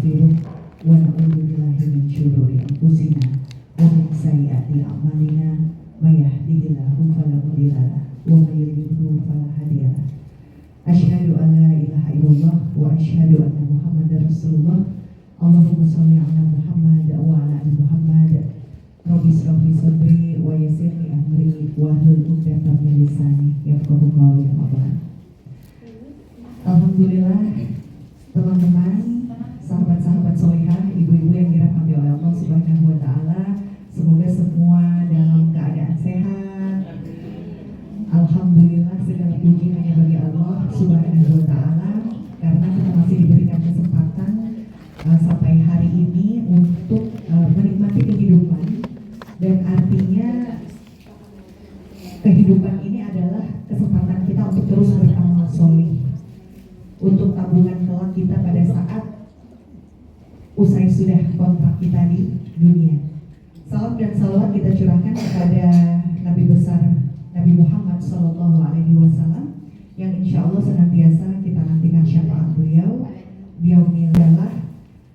nastaghfiruh wa na'udzu billahi min syururi anfusina wa min sayyiati a'malina may yahdihillahu fala mudilla lahu wa may yudlil fala hadiya lahu. Asyhadu an la ilaha illallah wa asyhadu anna Muhammadar Rasulullah. Allahumma shalli ala Muhammad wa ala ali Muhammad. Rabbi shrah li sadri wa yassir li amri wahlul 'uqdatam min lisani yafqahu qawli. Alhamdulillah, teman-teman, sahabat-sahabat solihah, ibu-ibu yang dirahmati oleh Allah Subhanahu wa Ta'ala, semoga semua dalam keadaan sehat. Alhamdulillah, segala puji hanya bagi Allah Subhanahu wa Ta'ala, karena kita masih diberikan kesempatan sampai hari ini untuk menikmati kehidupan. Dan artinya kehidupan ini adalah kesempatan kita untuk terus beramal solih, untuk tabungan kelak kita pada saat usai sudah kontrak kita di dunia. Salam dan salawat kita curahkan kepada Nabi besar Nabi Muhammad Sallallahu Alaihi Wasallam yang insya Allah senantiasa kita nantikan syafaat beliau. Beliau adalah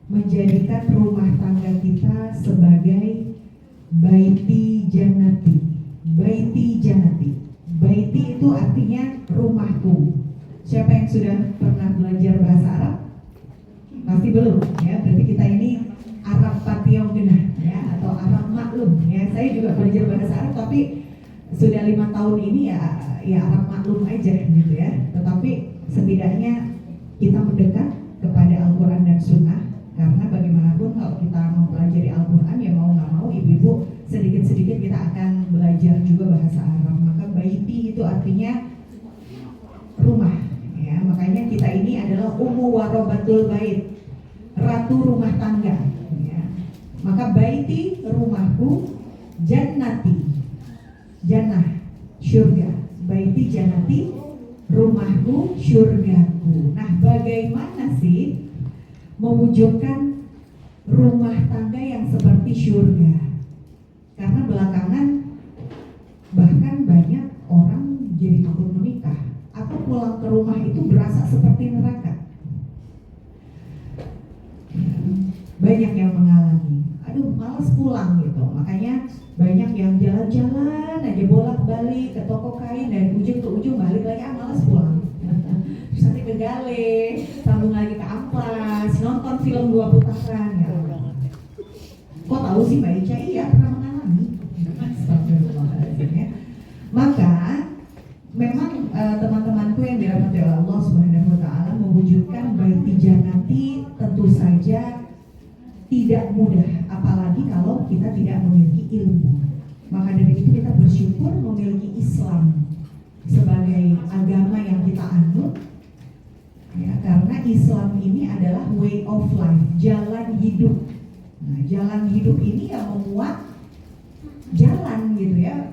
menjadikan rumah tangga kita sebagai baiti jannati. Baiti jannati. Baiti itu artinya rumahku. Siapa yang sudah pernah belajar bahasa Arab? Pasti belum, ya. Berarti kita ini Arab Patio Genah, ya, atau Arab maklum, ya. Saya juga belajar bahasa Arab, tapi sudah 5 tahun ini ya Arab maklum aja, gitu ya. Tetapi setidaknya kita mendekat kepada Al-Quran dan Sunnah, karena bagaimanapun kalau kita mempelajari Al-Quran, ya mau nggak mau, ibu-ibu sedikit-sedikit kita akan belajar juga bahasa Arab. Maka baiti itu artinya rumah. Ya, makanya kita ini adalah ummu warobatul bait, ratu rumah tangga. Ya. Maka baiti rumahku, jannati, jannah syurga, baiti jannati rumahku, syurgaku. Nah, bagaimana sih mewujudkan rumah tangga yang seperti syurga? Karena belakangan bahkan banyak orang jadi takut menikah, atau pulang ke rumah itu berasa seperti neraka. Banyak yang mengalami, aduh malas pulang gitu. Makanya banyak yang jalan-jalan aja bolak-balik ke toko kain, dari ujung ke ujung balik lagi, malas pulang. Terus nanti ke Gale, sambung lagi ke Amplas, nonton film 2 putaran ya. Kok tahu sih Mbak Ica? Iya, pernah mengalami. Maka memang teman-temanku yang dirahmati oleh Allah Subhanahu wa Ta'ala, mewujudkan baiti jannati tentu saja tidak mudah, apalagi kalau kita tidak memiliki ilmu. Maka dari itu kita bersyukur memiliki Islam sebagai agama yang kita anut, ya, karena Islam ini adalah way of life, jalan hidup. Nah, jalan hidup ini yang memuat jalan gitu ya,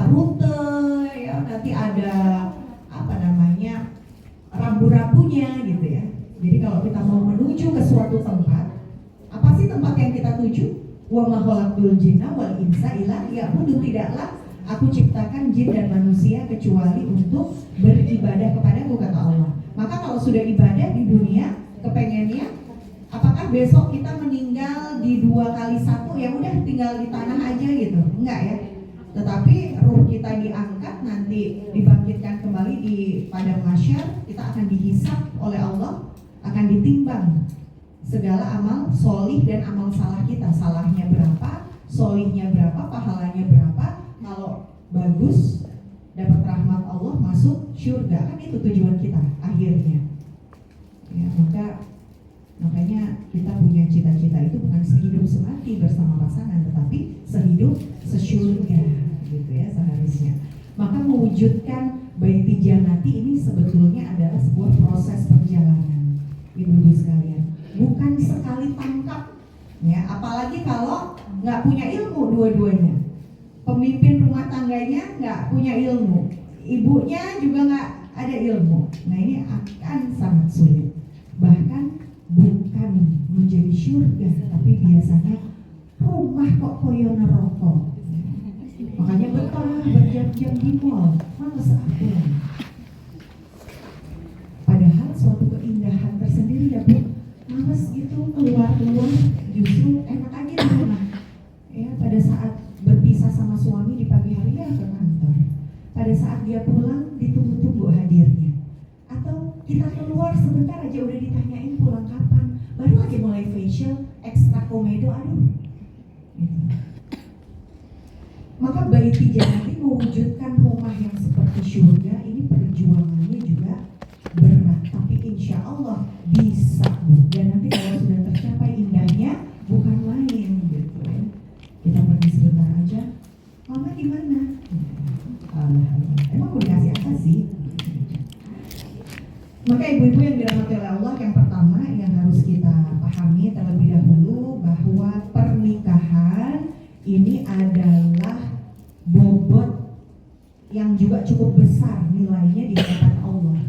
rute ya, nanti ada rambu-rambunya gitu ya. Jadi kalau kita mau menuju ke suatu tempat, apa sih tempat yang kita tuju? Wa ma khalaqtul jinna wal insa illa liya'budun. Tidaklah aku ciptakan jin dan manusia kecuali untuk beribadah kepadaku, kata Allah. Maka kalau sudah ibadah di dunia, kepengennya apakah besok kita meninggal di 2x1, ya udah tinggal di tanah aja gitu? Enggak ya. Tetapi ruh kita diangkat, nanti dibangkitkan kembali di padang mahsyar, kita akan dihisab oleh Allah, akan ditimbang segala amal solih dan amal salah kita. Salahnya berapa, solihnya berapa, pahalanya berapa. Kalau bagus, dapat rahmat Allah, masuk syurga, kan itu tujuan kita akhirnya. Ya, makanya kita punya cita-cita itu bukan sehidup semati bersama pasangan, tetapi sehidup sesyurga gitu ya seharusnya. Maka mewujudkan baiti jannati ini sebetulnya adalah sebuah proses perjalanan, ibu-ibu sekalian, bukan sekali tangkap ya. Apalagi kalau nggak punya ilmu dua-duanya, pemimpin rumah tangganya nggak punya ilmu, ibunya juga nggak ada ilmu. Nah, ini akan sangat sulit. Bahkan bukan menjadi syurga, tapi biasanya rumah kok koyo neraka. Makanya betah berjam-jam di mall, males aku. Padahal suatu keindahan tersendiri ya Bu, males keluar justru enak aja di rumah. Ya, pada saat berpisah sama suami di pagi hari ya ke kantor. Pada saat dia pulang ditunggu-tunggu hadirnya. Atau kita keluar sebentar aja udah ditanyain pulang kapan. Baru aja mulai facial, ekstra komedo, aduh. Gitu. Maka baiti janati mewujudkan rumah yang seperti surga ini perjuangannya juga berat, tapi insya Allah bisa. Dan nanti kalau sudah tercapai indahnya bukan main gitu ya. Kita pergi sebentar aja, mama di mana? Emang mau dikasih apa sih? Maka ibu-ibu yang dirahmati oleh Allah, yang pertama yang harus kita pahami terlebih dahulu bahwa pernikahan ini adalah bobot yang juga cukup besar nilainya di hadapan Allah.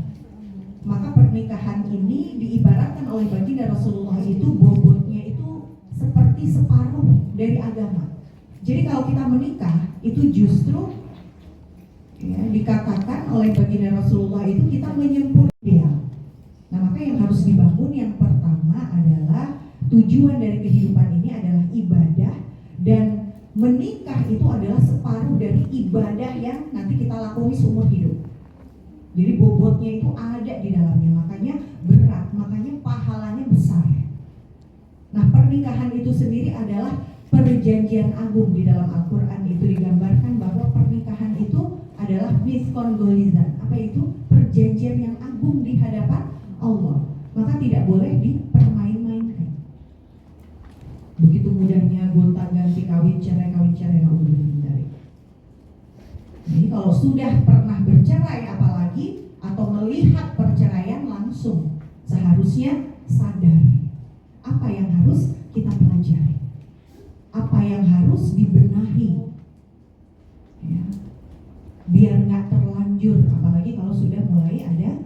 Maka pernikahan ini diibaratkan oleh baginda Rasulullah itu bobotnya itu seperti separuh dari agama. Jadi kalau kita menikah itu justru ya, dikatakan oleh baginda Rasulullah itu kita menyempurnakan dia. Nah maka yang harus dibangun yang pertama adalah tujuan dari kehidupan ini adalah ibadah, dan menikah itu adalah separuh dari ibadah yang nanti kita lakoni seumur hidup. Jadi bobotnya itu ada di dalamnya, makanya berat, makanya pahalanya besar. Nah pernikahan itu sendiri adalah perjanjian agung. Di dalam Al-Quran itu digambarkan bahwa pernikahan itu adalah miskon golizan. Apa itu? Perjanjian yang agung di hadapan Allah. Maka tidak boleh dipermain-mainkan. Begitu mudahnya gonta-ganti kawin cerai dari. Jadi kalau sudah pernah bercerai apalagi atau melihat perceraian langsung seharusnya sadar apa yang harus kita pelajari, apa yang harus dibenahi, ya, biar nggak terlanjur. Apalagi kalau sudah mulai ada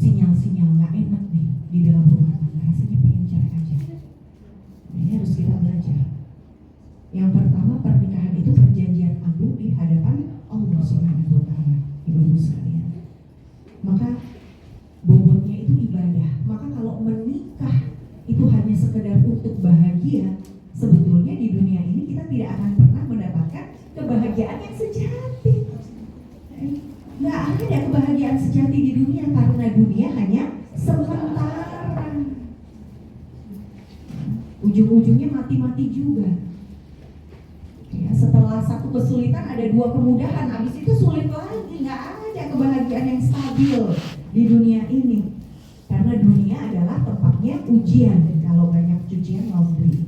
sinyal-sinyal nggak enak nih di dalam rumah tangga, rasanya pengen cerai aja. Ini harus kita belajar. Yang pertama, pernikahan itu perjanjian agung di hadapan Allah Subhanahu wa Ta'ala, ibu-ibu sekalian. Maka bobotnya itu ibadah. Maka kalau menikah itu hanya sekedar untuk bahagia, sebetulnya di dunia ini kita tidak akan pernah mendapatkan kebahagiaan yang sejati. Nggak ada kebahagiaan sejati di dunia, karena dunia hanya sementara. Ujung-ujungnya mati-mati juga. Ya, setelah satu kesulitan ada dua kemudahan, habis itu sulit lagi. Nggak ada kebahagiaan yang stabil di dunia ini, karena dunia adalah tempatnya ujian. Kalau banyak cucian laundry.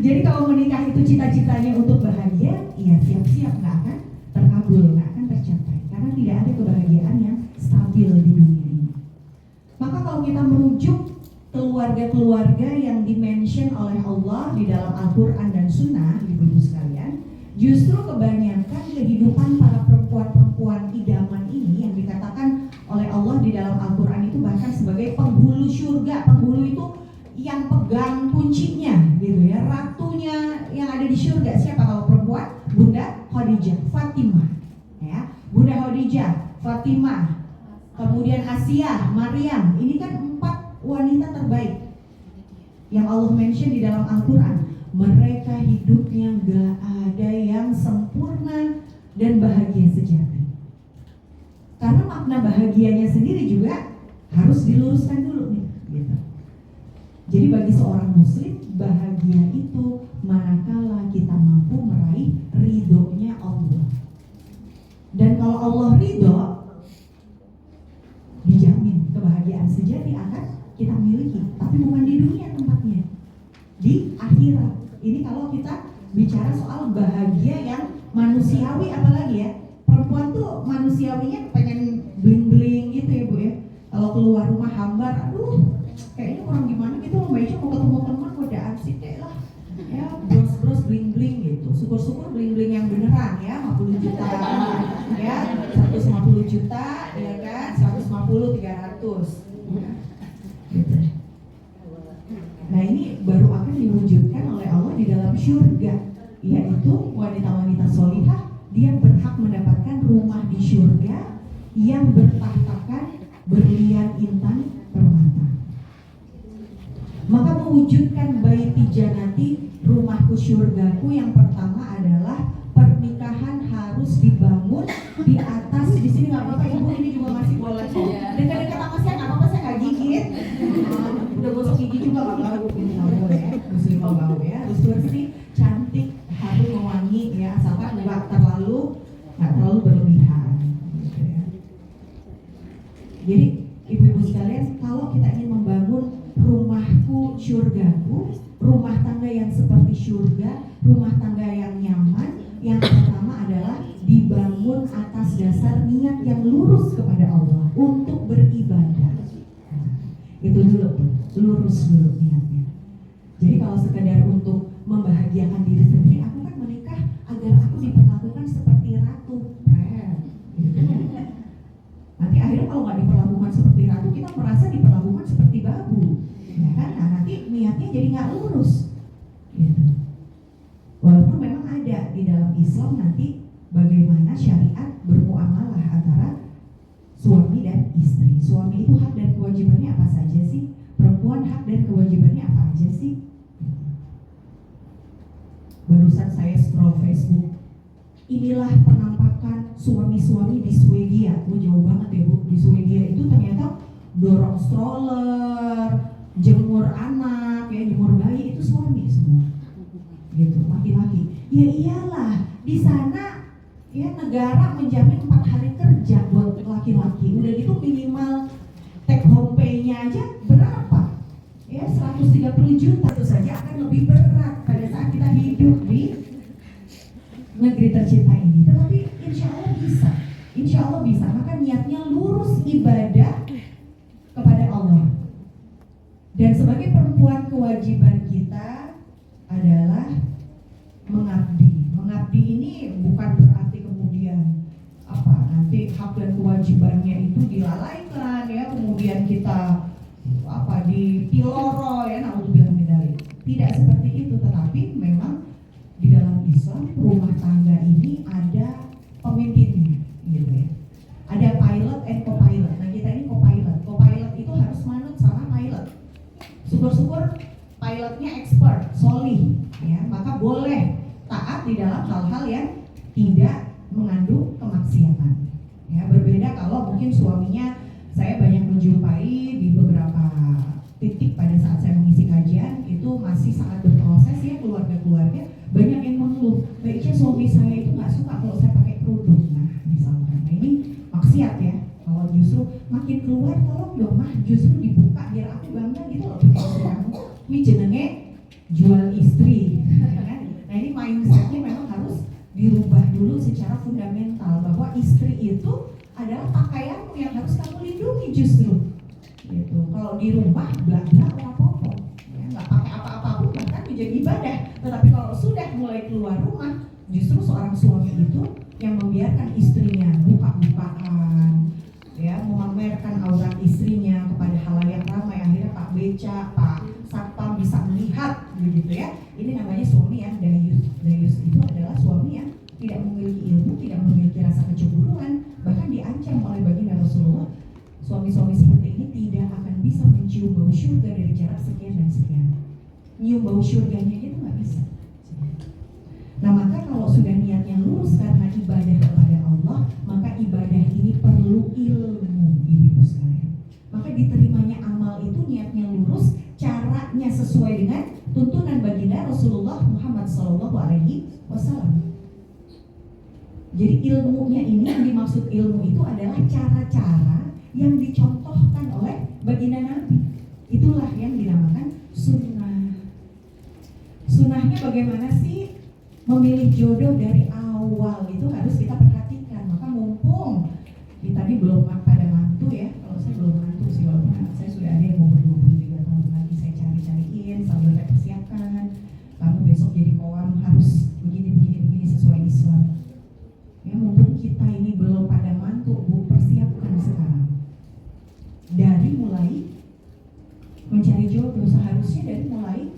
Jadi kalau menikah itu cita-citanya untuk bahagia, ya siap-siap nggak akan terkabul, nggak akan tercapai, karena tidak ada kebahagiaan yang stabil di dunia ini. Maka kalau kita merujuk keluarga-keluarga yang dimention oleh Allah di dalam Al-Quran dan Sunnah, ibu-ibu sekalian, justru kebanyakan kehidupan para perempuan-perempuan idaman ini yang dikatakan oleh Allah di dalam Al-Quran itu bahkan sebagai penghulu surga. Penghulu itu yang pegang kuncinya gitu ya, ratunya yang ada di surga. Siapa kalau perempuan? Bunda Khadijah, Fatimah ya. Bunda Khadijah, Fatimah, kemudian Asiyah, Maryam. Ini kan 4 wanita terbaik yang Allah mention di dalam Al-Quran. Mereka hidupnya gak ada yang sempurna dan bahagia sejati. Karena makna bahagianya sendiri juga harus diluruskan dulu nih, gitu. Jadi bagi seorang muslim, bahagia itu manakala kita mampu meraih ridhonya Allah. Dan kalau Allah ridho, dijamin kebahagiaan sejati akan kita miliki, tapi bukan di dunia tempatnya, di akhirat. Ini kalau kita bicara soal bahagia yang manusiawi, apalagi ya, perempuan tuh manusiawinya pengen bling-bling gitu ya Bu ya. Kalau keluar rumah hambar, aduh kayaknya kurang gimana gitu, Mbak Ica mau ketemu teman, godaan sih deh lah ya, bros-bros bling-bling gitu. Syukur-syukur bling-bling yang beneran ya, 50 juta ya, 150 juta ya kan, 150, 300 gitu. Nah ini baru akan diwujudkan oleh Allah di dalam syurga, yaitu wanita-wanita solihah. Dia berhak mendapatkan rumah di syurga yang bertahtakan berlian intan permata. mewujudkan baiti janati, rumahku syurgaku, yang pertama adalah pernikahan harus dibangun di atas. Di sini nggak apa-apa ibu, ini juga masih boleh kok. Dekat-dekat sama saya nggak apa-apa, saya nggak gigit. Udah gosok gigi juga nggak bau, nggak bau ya, muslim nggak bau ya, harus bersih, cantik, harum, wangi ya, asalkan nggak terlalu berlebihan. Gitu ya. Jadi ibu-ibu sekalian, kalau kita ingin membangun rumahku syurgaku, rumah tangga yang seperti syurga, rumah tangga yang nyaman, yang pertama adalah dibangun atas dasar niat yang lurus kepada Allah untuk beribadah. Itu dulu tuh, lurus dulu niatnya. Jadi kalau sekedar untuk membahagiakan diri sendiri, aku kan menikah agar aku diperlakukan seperti ratu, gitu. Nanti akhirnya kalau nggak diperlakukan seperti ratu, kita merasa diperlakukan seperti babu, ya kan? Nah, nanti niatnya jadi nggak lurus, gitu. Walaupun memang ada di dalam Islam nanti bagaimana syariat bermuamalah antara suami dan istri. Suami itu hak dan kewajibannya apa saja sih? Perempuan hak dan kewajibannya apa aja sih? Barusan saya scroll Facebook, inilah penampakan suami-suami di Swedia. Jauh banget ya Bu, di Swedia itu ternyata dorong stroller, jemur anak, ya jemur bayi itu suami semua, gitu, laki-laki. Ya iyalah, di sana ya negara menjamin 4 hari kerja buat laki-laki. Udah gitu minimal take home pay-nya aja berapa? Ya 130 juta. Itu saja akan lebih berat pada saat kita hidup di negeri tercinta ini. Tetapi insya Allah bisa, insya Allah bisa. Maka niatnya lurus ibadah kepada Allah. Dan sebagai perempuan, kewajiban kita adalah mengabdi. Mengabdi ini bukan berarti kemudian nanti hak dan kewajibannya itu dilalaikan ya, kemudian kita dipiloro ya, naudzubillah min dzalik. Tidak seperti itu, tetapi memang di dalam Islam rumah tangga ini ada pemimpinnya, gitu ya. Ada pilot and co-pilot. Nah kita ini co-pilot. Co-pilot itu harus manut sama pilot. Syukur-syukur pilotnya expert, solih, ya, maka boleh taat di dalam hal-hal yang tidak mengandung kemaksiatan. Ya, berbeda kalau mungkin suaminya, saya banyak menjumpai di beberapa titik pada saat saya mengisi kajian itu masih sangat berproses ya, keluarga-keluarga banyak yang mengeluh, baiknya suami saya itu nggak suka kalau saya pakai kerudung. Nah misalkan, nah ini maksiat ya. Kalau justru makin keluar, tolong dong mah justru dibuka biar aku bangga gitu loh. Ini jenenge jual istri, kan? Nah ini mindsetnya memang harus dirubah dulu secara fundamental, bahwa istri itu adalah pakaianmu yang harus kamu lindungi justru. Gitu. Kalau di rumah bla-bla apa-apa, ya, nggak pakai apa-apa pun bahkan menjadi ibadah. Tetapi kalau sudah mulai keluar rumah, justru seorang suami itu yang membiarkan istrinya buka-bukaan, ya, memamerkan aurat istrinya kepada halayak ramai, akhirnya Pak Beca, Pak Satpam bisa melihat, begitu ya. Ini namanya suami yang dayus. Dayus itu adalah suami yang tidak memiliki ilmu, tidak memiliki rasa kecemburuan, bahkan diancam oleh baginda Rasulullah. Suami-suami seperti ini tidak akan bisa mencium bau surga dari jarak sekian dan sekian. Nyium bau surganya itu nggak bisa. Nah maka kalau sudah niatnya lurus karena ibadah kepada Allah, maka ibadah ini perlu ilmu, ibu-ibu sekalian. Maka diterimanya amal itu niatnya lurus, caranya sesuai dengan tuntunan baginda Rasulullah Muhammad SAW. Jadi ilmunya ini, yang dimaksud ilmu itu adalah cara-cara yang dicontohkan oleh baginda Nabi. Itulah yang dinamakan sunnah. Sunnahnya bagaimana sih? Memilih jodoh dari awal itu harus kita perhatikan. Maka mumpung kita tadi belum pada mantu ya, kalau saya belum mantu sih, walaupun saya sudah ada yang umur 23 tahun lagi, saya cari-cariin sambil saya persiapkan. Kamu besok jadi koam harus begini sesuai Islam. Ya mumpung kita ini belum pada mantu, Bu, persiapkan sekarang. Dari mulai mencari jodoh, seharusnya dari mulai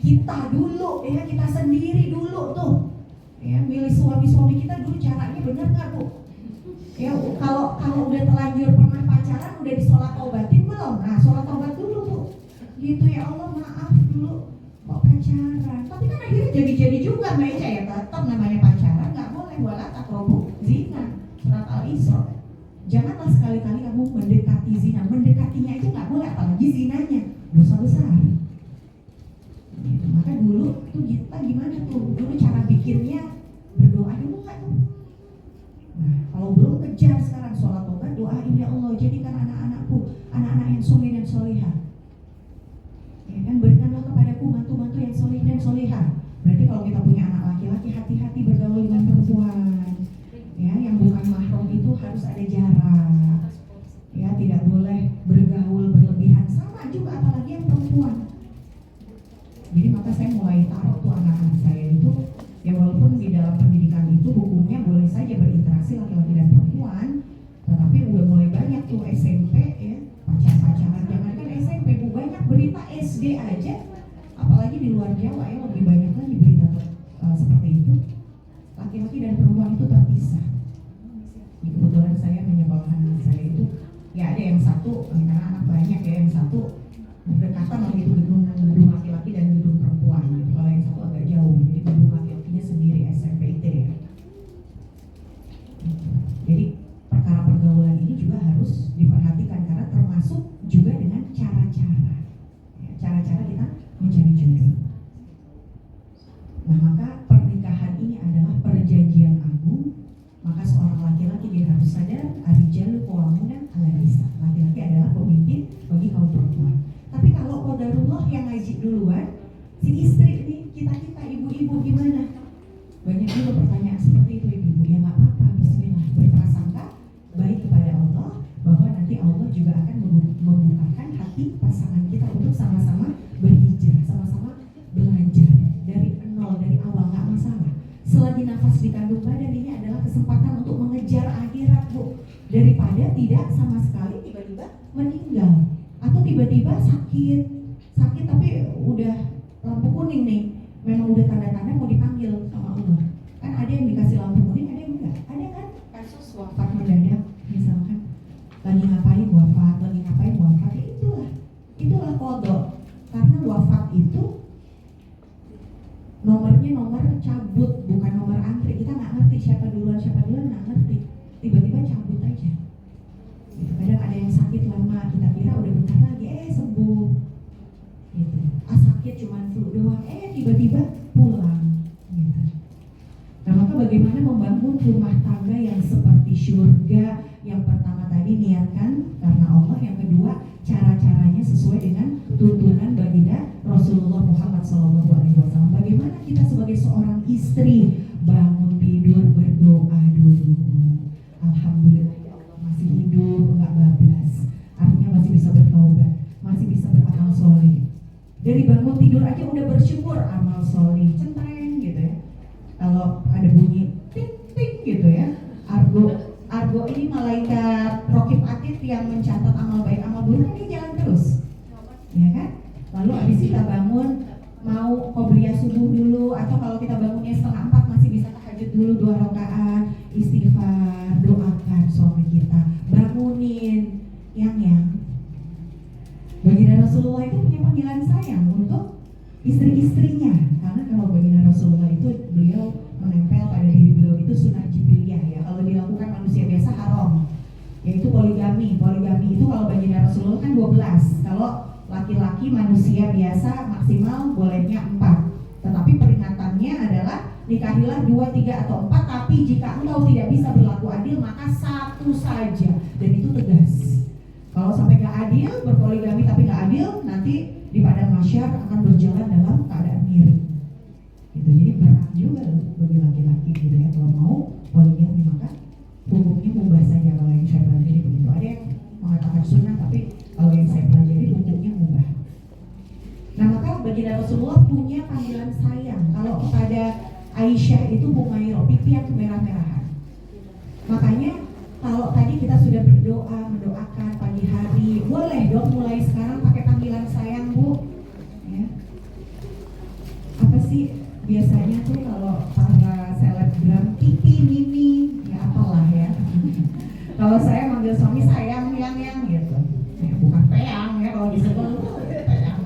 kita dulu ya, kita sendiri dulu tuh ya, milih suami-suami kita dulu caranya benar nggak Bu? Ya kalau udah terlanjur pernah pacaran, udah disolat taubatin belum? Nah solat taubat dulu Bu, gitu ya Allah maaf dulu Tapi kan akhirnya jadi juga Mbak Ica ya, tetap namanya pacaran nggak boleh wala taqrabu zina, surat Al-Isra. Janganlah sekali-kali kamu mendekati zina. Mendekatinya itu nggak boleh, apalagi zinanya dosa besar. Maka dulu tuh kita gimana tuh? Dulu cara bikinnya berdoa dulu nggak tuh? Nah, kalau belum kejar sekarang sholat tobat, doain ya Allah jadikan anak-anakku anak-anak yang soleh dan solehah. Ya kan, berikanlah kepadaku mantu-mantu yang soleh dan solehah. Berarti kalau kita punya anak laki-laki, hati-hati bergaul dengan perempuan. Ya, yang bukan mahram itu harus ada jarak. Ya, tidak boleh bergaul berlebihan. Sama juga apalagi yang perempuan. Jadi maka saya mulai taruh tuh anak-anak saya itu, ya walaupun di dalam pendidikan itu hukumnya boleh saja berinteraksi laki-laki dan perempuan, tetapi udah mulai banyak tuh SMP ya, pacaran-pacaran. Jangankan SMP, bu, banyak berita SD aja, apalagi di luar Jawa ya lebih banyak lagi berita seperti itu. Laki-laki dan perempuan itu terpisah. Kebetulan saya menyekolahkan anak saya itu, ya ada yang satu, karena anak banyak ya, yang satu berdekatan lagi itu gedung laki-laki dan gedung perempuan gitu. Kalau yang satu agak jauh, jadi gedung laki-lakinya sendiri SMP IT ya. Jadi perkara pergaulan ini juga harus diperhatikan karena termasuk juga dengan cara-cara ya, cara-cara kita mencari jodoh. Nah, maka pernikahan ini adalah perjanjian agung. Maka seorang laki-laki dia harus sadar ar-rijalu qawwamuna 'alan nisa. Laki-laki adalah pemimpin bagi kaum perempuan. Tapi kalau qadarullah yang ngaji duluan, si istri nih, kita ibu-ibu gimana? Banyak juga pertanyaan seperti itu ibu-ibu. Ya nggak apa-apa, bismillah, berprasangka baik kepada Allah bahwa nanti Allah juga akan membukakan hati pasangan kita untuk sama-sama berhijrah, sama-sama belajar dari nol, dari awal, nggak masalah. Selagi nafas di kandung badan ini adalah kesempatan untuk mengejar akhirat, bu, daripada tidak sama sekali tiba-tiba meninggal atau tiba-tiba sakit tapi udah lampu kuning nih, memang udah tanda-tanda mau dipanggil sama Allah. Kan ada yang dikasih lampu kuning, ada yang enggak. Ada kan kasus wafat mendadak misalkan, lagi ngapain wafat, ya itulah qada. Karena wafat itu nomornya nomor cabut, bukan nomor antri. Kita nggak ngerti siapa duluan nggak ngerti. Tiba-tiba cabut aja. Gitu. Kadang ada yang sakit lama, kita kira udah bentar lagi, sembuh. Gitu. Sakit cuma flu doang, tiba-tiba pulang. Gitu. Nah, maka bagaimana membangun rumah tangga yang seperti surga? Yang pertama tadi niatkan karena Allah, yang kedua cara-caranya sesuai dengan tuntunan baginda Rasulullah Muhammad SAW. Bagaimana kita sebagai seorang istri bangun tidur berdoa dulu. Alhamdulillah ya Allah masih hidup, enggak bablas. Artinya masih bisa bertobat, masih bisa beramal soleh. Dari bangun tidur aja udah bersyukur, amal soleh, centeng gitu ya. Kalau ada bunyi ting ting gitu ya, Argo ini malaikat Raqib Atid yang mencatat amal baik amal buruk, kan dia jalan terus, ya kan? Lalu abis kita bangun mau qobliyah subuh dulu, atau kalau kita bangunnya 3:30 masih bisa tahajud dulu 2 rakaat, istighfar, doakan suami kita, bangunin yang baginda Rasulullah itu punya panggilan sayang untuk istri-istrinya, karena kalau baginda Rasulullah itu beliau menempel pada diri beliau itu sunnah jibiliyah ya. Kalau dilakukan manusia biasa haram, yaitu poligami itu kalau baginda Rasulullah kan 12. Kalau laki-laki manusia biasa maksimal bolehnya 4. Tetapi peringatannya adalah nikahilah 2, 3 atau 4. Tapi jika engkau tidak bisa berlaku adil maka 1 saja, dan itu tegas. Kalau sampai gak adil, berpoligami tapi gak adil, nanti di padang mahsyar akan berjalan dalam keadaan miring. Gitu. Jadi berat juga bagi laki-laki gitu ya, kalau mau poligami maka hukumnya mubah saja. Kalau yang saya pelajari begitu. Ada yang mengatakan sunnah, tapi kalau yang saya pelajari hukumnya mubah. Nah, maka baginda Rasulullah punya panggilan sayang. Kalau kepada Aisyah itu Humairah, pipi yang kemerah-merahan. Makanya kalau tadi kita sudah berdoa, mendoakan pagi hari, boleh dong mulai sekarang pakai panggilan sayang, Bu. Ya. Apa sih biasanya tuh kalau para selebgram pipi, mimi, ya apalah ya. Kalau saya manggil suami sayang, yang gitu. Ya, bukan peyang ya, kalau disebut peyang.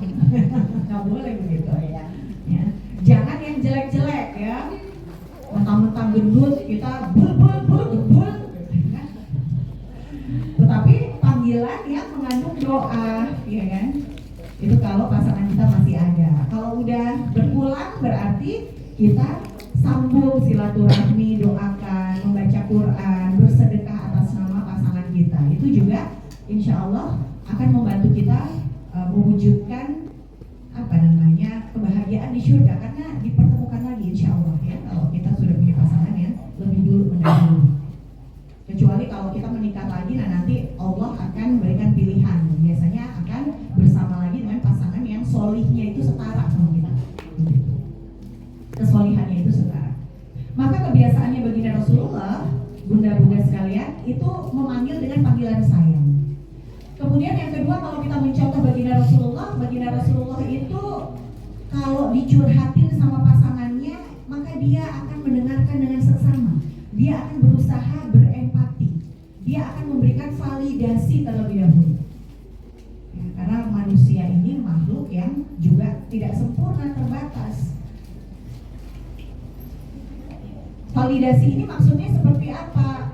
Nggak boleh begitu ya. jelek-jelek ya, mentang-mentang gendut kita bul. Tetapi panggilan yang mengandung doa, ya kan? Itu kalau pasangan kita masih ada. Kalau udah berpulang berarti kita sambung silaturahmi, doakan, membaca Quran, bersedekah atas nama pasangan kita. Itu juga insya Allah akan membantu kita mewujudkan kebahagiaan di surga, karena dipertemukan lagi insya Allah ya, kalau kita sudah punya pasangan yang lebih dulu mendahului. Kecuali kalau kita menikah lagi, nah nanti Allah akan berikan pilihan, biasanya akan bersama lagi dengan pasangan yang solihnya itu setara sama kita, kesolihannya itu setara. Maka kebiasaannya baginda Rasulullah, bunda-bunda sekalian, itu memanggil dengan panggilan sayang. Kemudian yang kedua, kalau kita mencontoh baginda Rasulullah itu kalau dicurhatin sama pasangannya, maka dia akan mendengarkan dengan seksama. Dia akan berusaha berempati. Dia akan memberikan validasi terlebih dahulu. Ya, karena manusia ini makhluk yang juga tidak sempurna, terbatas. Validasi ini maksudnya seperti apa?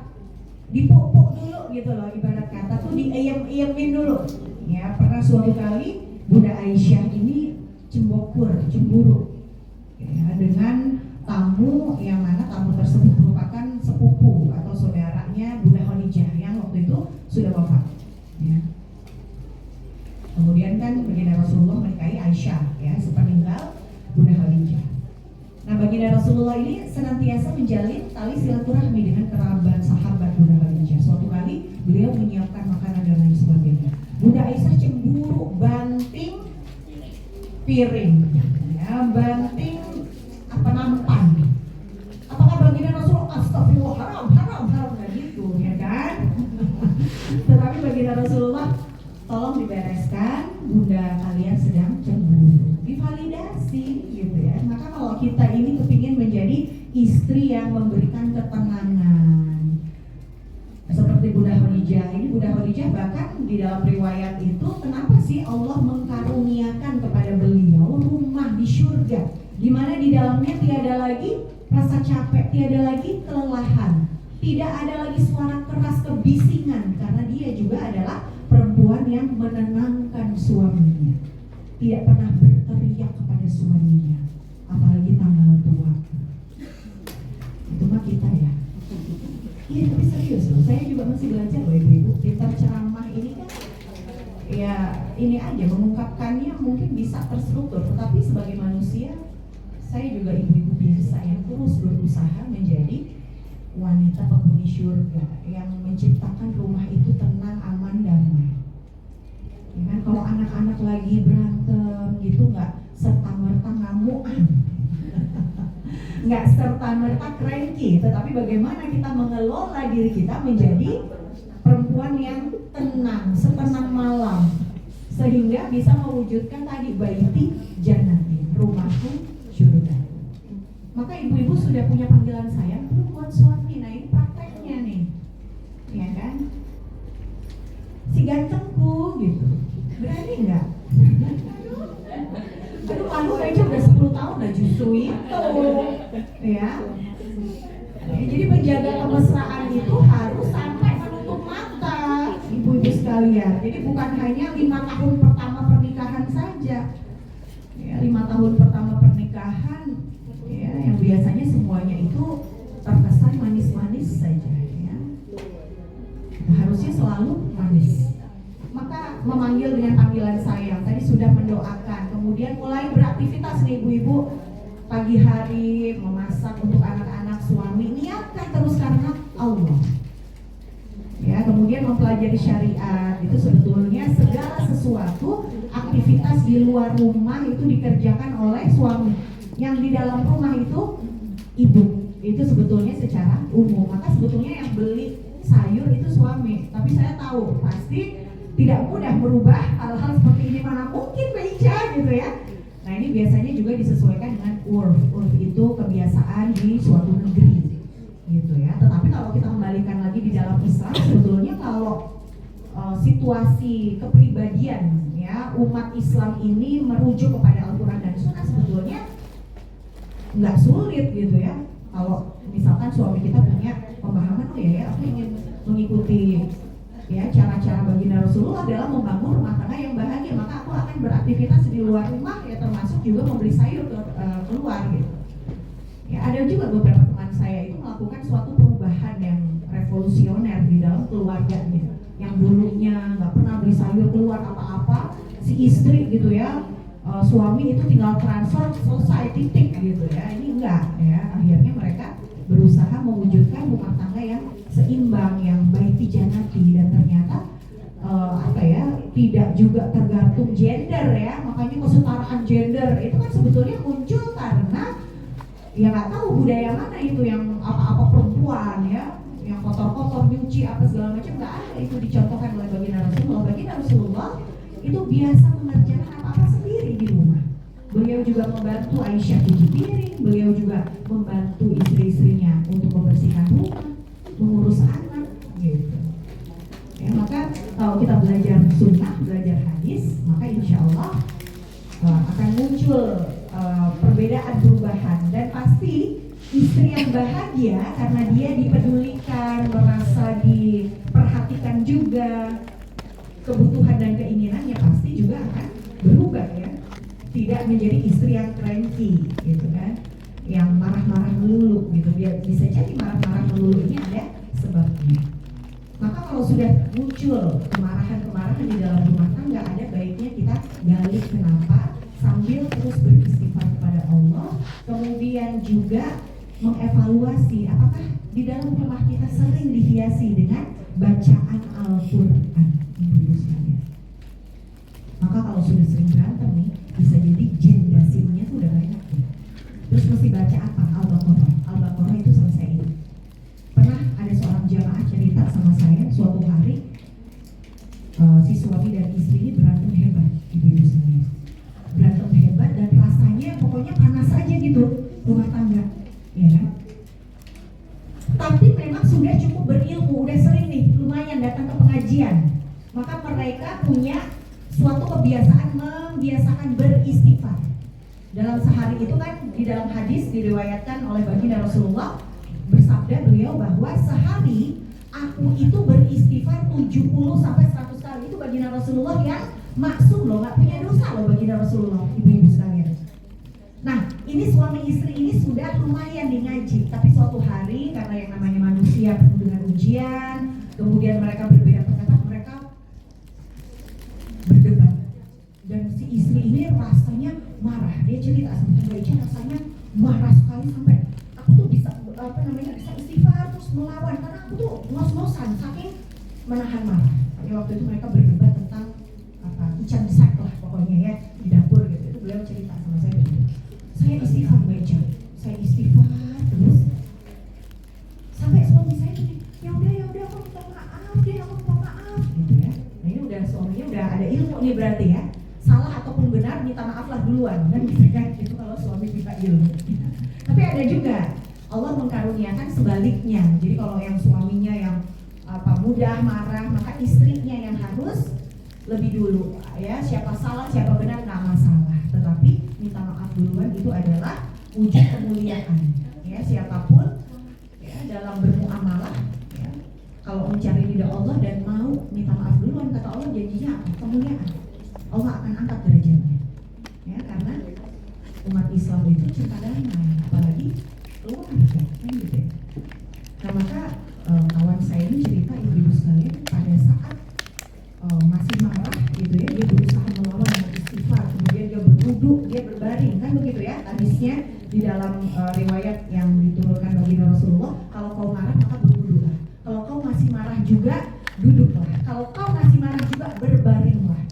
Dipupuk dulu gitu loh, ibarat kata tuh diayam-ayamin dulu. Ya, pernah suatu kali Bunda Aisyah ini cemburu ya, dengan tamu yang mana tamu tersebut merupakan sepupu atau saudaranya Bunda Khadijah yang waktu itu sudah wafat ya. Kemudian kan baginda Rasulullah menikahi Aisyah ya, sepeninggal Bunda Khadijah. Nah, baginda Rasulullah ini senantiasa menjalin tali silaturahmi dengan kerabat sahabat Bunda Khadijah. Suatu kali beliau menyiapkan makanan dan lain sebagainya. Bunda Aisyah cemburu, banting piring, ya, banting nampan. Apakah baginda Rasulullah astagfirullah haram nggak gitu, ya kan? Tetapi baginda Rasulullah, tolong dibereskan, bunda kalian sedang cemburu, divalidasi, gitu ya. Maka kalau kita ini kepingin menjadi istri yang memberikan ketenangan, seperti Bunda Khadijah ini, Bunda Khadijah bahkan di dalam riwayat itu, kenapa sih Allah mengkaruniakan kepada beliau rumah di surga, di mana di dalamnya tiada lagi rasa capek, tiada lagi kelelahan, tidak ada lagi suara keras kebisingan, karena dia juga adalah perempuan yang menenangkan suaminya, tidak pernah berteriak kepada suaminya, apalagi tanggal tua. Itu mah kita ya. Iya, tapi serius loh, saya juga masih belajar loh ibu-ibu. Pintar ceramah ini kan ya ini aja, mengungkapkannya mungkin bisa terstruktur, tetapi sebagai manusia saya juga ibu-ibu biasa yang terus berusaha menjadi wanita penghuni surga yang menciptakan rumah itu tenang, aman, damai. Ya kan, kalau anak-anak lagi berantem gitu nggak serta-merta ngamuan, nggak serta-merta cranky, tetapi bagaimana kita mengelola diri kita menjadi perempuan yang tenang, setenang malam, sehingga bisa mewujudkan tadi baiti jannati, rumahku surga. Maka ibu-ibu sudah punya panggilan sayang belum buat suami? Nah, ini prakteknya nih, ya kan? Si gantengku gitu, berani nggak? Aduh, malu aja udah 10 tahun udah justru itu, ya. Jadi menjaga kemesraan itu harus sampai menutup mata, ibu-ibu sekalian. Jadi bukan hanya 5 tahun pertama pernikahan saja, ya, 5 tahun pertama pernikahan, ya, yang biasanya semuanya itu terkesan manis-manis saja, ya. Harusnya selalu manis. Maka memanggil dengan panggilan sayang, tadi sudah mendoakan, kemudian mulai beraktivitas nih ibu-ibu, pagi hari memasak untuk anak-anak, suami niatkan terus karena Allah. Ya, kemudian mempelajari syariat, itu sebetulnya segala sesuatu aktivitas di luar rumah itu dikerjakan oleh suami. Yang di dalam rumah itu ibu, itu sebetulnya secara umum. Maka sebetulnya yang beli sayur itu suami, tapi saya tahu pasti tidak mudah merubah hal-hal seperti ini, mana mungkin beja gitu ya. Nah, ini biasanya juga disesuaikan dengan urf itu kebiasaan di suatu negeri gitu ya. Tetapi kalau kita kembalikan lagi di dalam Islam, sebetulnya kalau situasi kepribadian ya umat Islam ini merujuk kepada Al-Quran dan Sunnah, sebetulnya nggak sulit gitu ya. Kalau misalkan suami kita punya pemahaman, oh ya aku ingin mengikuti ya cara-cara baginda Rasulullah dalam membangun rumah tangga yang bahagia, maka aku akan beraktivitas di luar rumah ya, termasuk juga membeli sayur keluar gitu. Ya ada juga beberapa teman saya itu melakukan suatu perubahan yang revolusioner di dalam keluarganya. Yang dulunya nggak pernah beli sayur keluar apa-apa, si istri gitu ya, suami itu tinggal transfer selesai titik gitu ya. Ini enggak ya, akhirnya mereka berusaha mewujudkan rumah tangga yang seimbang, yang baik dijanati, dan ternyata tidak juga tergantung gender ya. Makanya kesetaraan gender itu kan sebetulnya muncul karena ya nggak tahu budaya mana itu yang apa-apa perempuan ya, yang kotor-kotor nyuci apa segala macam, nggak ada itu dicontohkan oleh baginda Rasulullah. Baginda Rasulullah itu biasa mengerjakan apa-apa sendiri di rumah. Beliau juga membantu Aisyah cuci piring, beliau juga membantu istri-istrinya untuk membersihkan rumah, mengurus anak gitu. Ya, maka kalau kita belajar sunnah, belajar hadis, maka insya Allah akan muncul perbedaan, perubahan, dan pasti istri yang bahagia karena dia dipedulikan, merasa diperhatikan juga, kebutuhan dan keinginannya pasti juga akan berubah ya. Tidak menjadi istri yang cranky gitu kan, yang marah-marah melulu gitu. Dia bisa jadi marah-marah melulu ini ada sebabnya. Maka kalau sudah muncul kemarahan-kemarahan di dalam rumah tangga, ada baiknya kita gali kenapa, sambil terus beristighfar kepada Allah. Kemudian juga mengevaluasi apakah di dalam rumah kita sering dihiasi dengan bacaan Al-Quran. Maka kalau sudah sering berantem nih, bisa jadi jin dasimnya tuh udah banyak nih. Terus mesti baca apa? Al-Baqarah. Al-Baqarah itu selesai. Pernah ada seorang jamaah cerita sama saya suatu hari, si suami dan istri ini berantem hebat, ibu-ibu sekalian. Berantem hebat dan rasanya pokoknya panas aja gitu rumah tangga, ya kan? Tapi memang sudah cukup berilmu, udah sering nih lumayan datang ke pengajian. Maka mereka punya suatu kebiasaan, membiasakan beristighfar. Dalam sehari itu kan di dalam hadis diriwayatkan oleh baginda Rasulullah, bersabda beliau bahwa sehari aku itu beristighfar 70 sampai 100 kali. Itu baginda Rasulullah yang maksum loh, nggak punya dosa loh baginda Rasulullah, ibu-ibu sekalian. Nah, ini suami istri ini sudah lumayan di ngaji, tapi suatu hari karena yang namanya manusia penuh dengan ujian, kemudian mereka berbeda pendapat, mereka berdebat. Dan si istri ini rasanya marah. Dia cerita sama Mbak Ica, rasanya marah sekali sampai aku tuh bisa bisa istighfar terus melawan karena aku tuh ngos-ngosan saking menahan marah. Tapi waktu itu mereka berdebat tentang ikan sak lah pokoknya ya di dapur gitu. Itu beliau cerita sama saya gitu. Saya istighfar Mbak Ica, saya istighfar terus sampai suami saya gini, ya udah aku minta maaf deh, aku minta maaf gitu ya. Nah ini udah suaminya udah ada ilmu nih berarti ya. Salah ataupun benar minta maaflah duluan kan gitu kan, itu kalau suami minta ilmu. Tapi ada juga Allah mengkaruniakan sebaliknya. Jadi kalau yang suaminya yang mudah marah, maka istrinya yang harus lebih dulu ya. Siapa salah siapa benar nggak masalah, tetapi minta maaf duluan itu adalah wujud kemuliaan ya. Siapapun ya dalam bermuamalah ya, kalau mencari ridha Allah dan mau minta maaf duluan, kata Allah janjinya apa? Kemuliaan. Allah akan angkat derajatnya ya, karena umat Islam itu cinta damai, apalagi keluarga kan gitu ya. Nah maka kawan saya ini cerita, ibu-ibu sekalian, pada saat masih marah gitu ya, dia berusaha melawan dengan istighfar, kemudian dia berwudu, dia berbaring kan begitu ya hadisnya di dalam riwayat yang diturunkan baginda Rasulullah. Kalau kau marah maka berwudulah, kalau kau masih marah juga duduklah, kalau kau masih marah juga berbaringlah.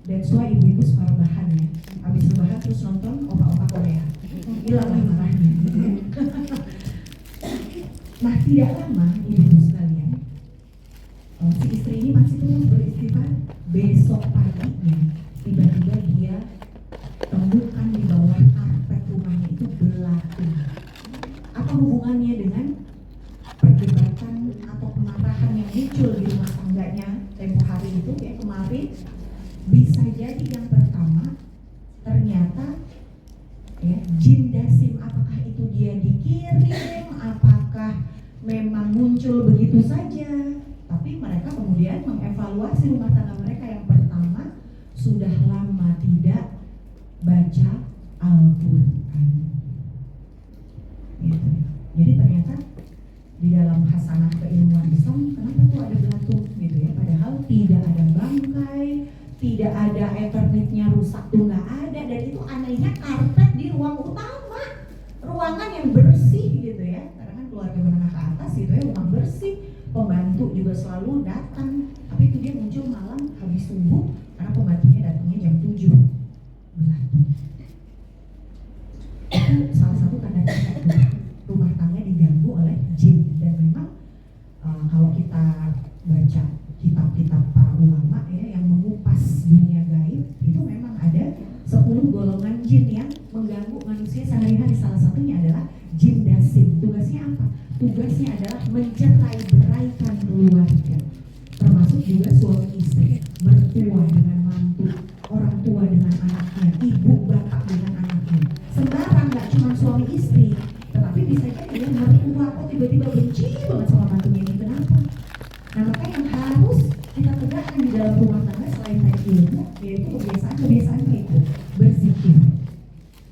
Dan soal ibu-ibu separuh bahan ya, habis rebahan terus nonton opa-opa Korea, hilanglah marahnya. Nah tidak lama ibu-ibu sekalian, si istri ini masih terus beristighfar. Besok paginya tiba-tiba dia temukan di bawah karpet rumahnya itu belatung. Apa hubungannya dengan perdebatan atau kemarahan yang muncul di rumah tangganya tempo hari itu ya kemarin? Bisa jadi yang pertama ternyata ya ya, jin dasim, apakah itu dia dikirim, apakah memang muncul begitu saja. Tapi mereka kemudian mengevaluasi rumah tangga mereka. Yang pertama, sudah lama tidak baca Al-Quran gitu. Jadi ternyata di dalam hasanah keilmuan Islam, kenapa tuh ada belatung gitu ya, padahal tidak ada bangkai, tidak ada eternitnya rusak tuh nggak ada. Dan itu anehnya karpet di ruang utama, ruangan yang bersih gitu ya, karena kan keluarga menengah ke atas gitu ya, rumah bersih, pembantu juga selalu datang. Tapi itu dia muncul malam habis subuh karena pembantunya datangnya jam 7, belatung. Itu salah satu tanda-tanda rumah tangga diganggu oleh jin. Dan memang kalau kita baca kitab-kitab para ulama ya yang mengupas dunia gaib, itu memang ada 10 golongan jin yang mengganggu manusia sehari-hari. Salah satunya adalah jin dasim. Tugasnya apa? Tugasnya adalah mencerai-beraikan keluarga, termasuk juga suami istri, mertua dengan mantu, orang tua dengan anaknya, ibu bapak dengan anaknya. Sembarang, nggak cuma suami istri, tetapi bisa jadi ya mertua kok tiba-tiba benci banget sama mantunya ini, kenapa? Nah, maka yang harus kita tegakkan di dalam rumah tangga selain tadi ilmu, yaitu kebiasaan itu berzikir,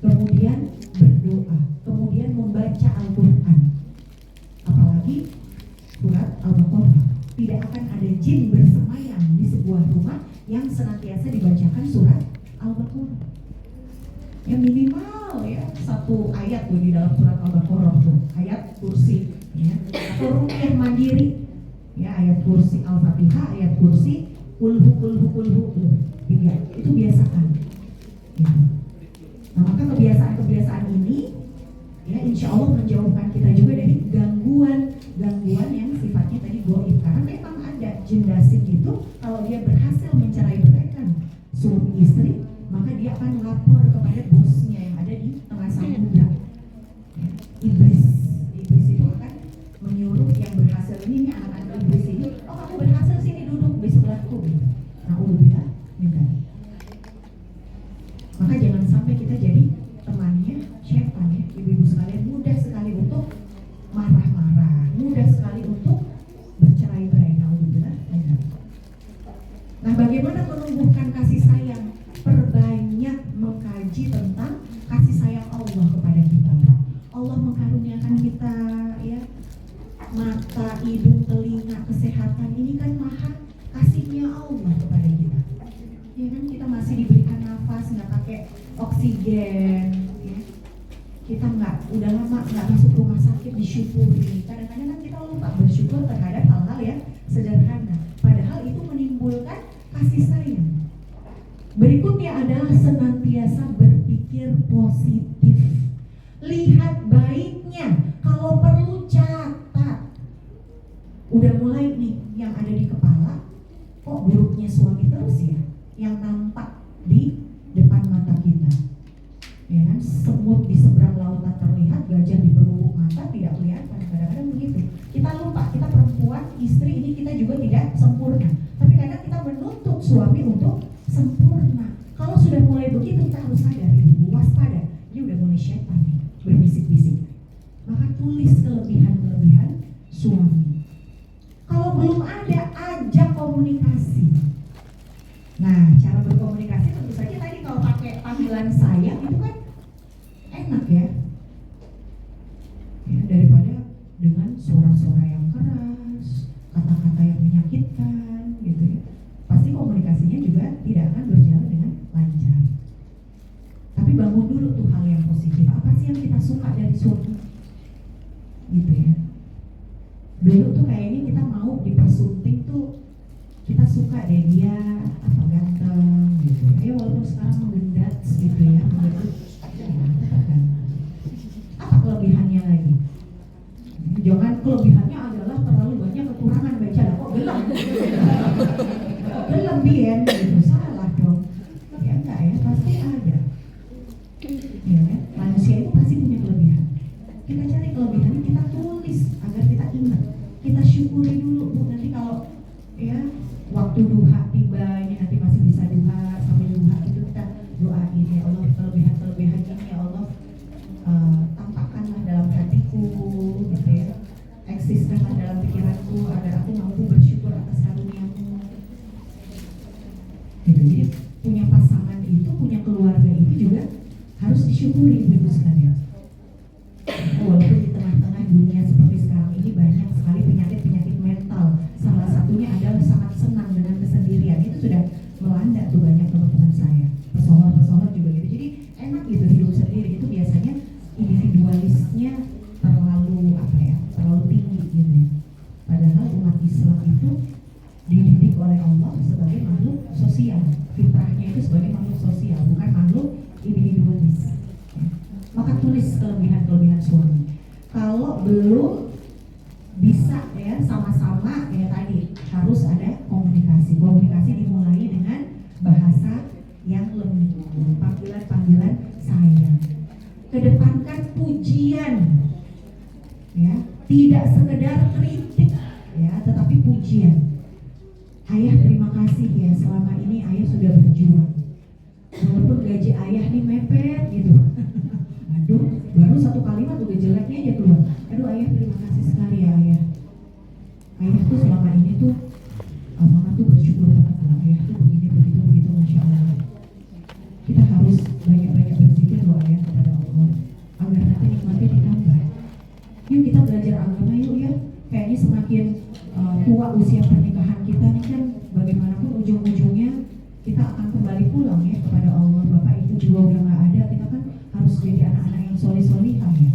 kemudian berdoa, kemudian membaca Al-Quran. Apalagi surat Al-Baqarah. Tidak akan ada jin bersemayam di sebuah rumah yang senantiasa dibacakan surat Al-Baqarah. Yang minimal ya 1 ayat tuh di dalam surat Al-Baqarah tuh, ayat kursi ya, atau ruqyah mandiri ya, ayat kursi Al-Fatihah, ayat kursi, kulhu 3, itu biasakan ya. Nah, maka kebiasaan ini ya insya Allah menjauhkan kita juga dari gangguan yang sifatnya tadi goib. Karena memang ada jin dasim itu, kalau dia berhasil mencerai-beraikan suami istri, maka dia akan lapor kepada bosnya yang ada di tengah samudra ya, iblis itu akan menyuruh yang berhasil ini anak-anak iblis ini, oh kamu berhasil sini duduk di sebelahku. Nah, ulumillah minta. Maka jangan sampai kita jadi temannya syaitan ya, ibu-ibu sekalian. Mudah sekali untuk marah-marah, mudah sekali untuk bercerai-berai. Alhamdulillah. Nah, bagaimana menumbuhkan kasih sayang? Perbanyak mengkaji tentang kasih sayang Allah kepada kita. Allah mengkaruniakan kita ya, mata, hidung, telinga, kesehatan, ini kan maha kasihnya Allah kepada kita. Ya kan, kita masih diberikan nafas, nggak pakai oksigen ya. Kita udah lama nggak masuk rumah sakit, disyukuri. Kadang-kadang kan kita lupa bersyukur terhadap hal-hal yang sederhana, padahal itu menimbulkan kasih sayang. Berikutnya adalah senantiasa berpikir positif, lihat baiknya, kalau perlu catat. Udah mulai nih yang ada di kepala, kok buruknya suami terus ya yang nampak di depan mata kita ya kan. Semut di seberang lautan terlihat, gajah di pelupuk mata tidak kelihatan. Kadang-kadang begitu, kita lupa, kita perempuan, istri ini kita juga tidak sempurna, tapi kadang kita menuntut suami untuk sempurna. Kalau sudah mulai begitu, kita harus sadar, ibu waspada, dia udah mulai syaitan nih berbisik-bisik. Maka tulis kelebihan-kelebihan suami. Kalau belum ada, ajak komunikasi. Nah, cara berkomunikasi tentu saja tadi kalau pakai panggilan sayang itu kan enak ya, daripada dengan suara-suara yang keras, kata-kata yang menyakitkan gitu ya. Pasti komunikasinya juga tidak akan berjalan dengan lancar. Tapi bangun dulu tuh hal yang positif. Apa sih yang kita suka dari suami? Gitu ya. Dulu tuh kayaknya kita mau dipersunting tuh, kita suka deh dia apa ganteng gitu ya. Walaupun sekarang menggendat gitu ya, apa kelebihannya lagi? Jangan kelebihannya adalah terlalu banyak kekurangan, baca kok gelap. Kelebihan gitu, salah dong. Ya enggak ya, pasti ada. Ya kan? Manusia itu pasti punya kelebihan. Kita cari kelebihannya, kita tulis agar kita ingat. Kita syukuri dulu Bu, nanti kalau ya waktu duha tiba, ini nanti masih bisa duha, sambil duha itu kita doain, ya Allah kelebihan-kelebihan ini ya Allah syukuri ibu-ibu sekalian. Walaupun di tengah-tengah dunia seperti sekarang ini banyak sekali penyakit-penyakit mental. Salah satunya adalah sangat senang dengan kesendirian. Itu sudah melanda tuh banyak teman-teman saya. Pesohor-pesohor juga gitu. Jadi enak gitu hidup sendiri. Itu biasanya individualisnya terlalu terlalu tinggi gitu ya. Padahal umat Islam itu dididik oleh Allah sebagai makhluk sosial. Fitrahnya itu sebagai makhluk sosial, bukan makhluk individualis. Maka tulis kelebihan-kelebihan suami. Kalau belum bisa ya sama-sama ya tadi harus ada komunikasi. Komunikasi dimulai dengan bahasa yang lembut, panggilan-panggilan sayang. Kedepankan pujian, ya, tidak sekedar kritik, ya, tetapi pujian. Ayah terima kasih ya, selama ini ayah sudah berjuang. Walaupun gaji ayah nih mepet gitu. Aduh, baru satu kalimat udah jeleknya aja keluar. Aduh ayah terima kasih sekali ya ayah. Ayah tuh selama ini tuh mama tuh bersyukur banget kalau ayah tuh begini begitu Masya Allah. Kita harus banyak-banyak berzikir doa ayah kepada Allah agar nanti nikmatnya ditambah. Yuk kita belajar agama yuk ya. Kayaknya semakin tua usia pernikahan kita nih kan bagaimanapun ujung-ujungnya kita akan kembali pulang ya kepada Allah. Bapak ibu juga udah gak ada, kita kan harus jadi anak-anak yang solih-solihah ya.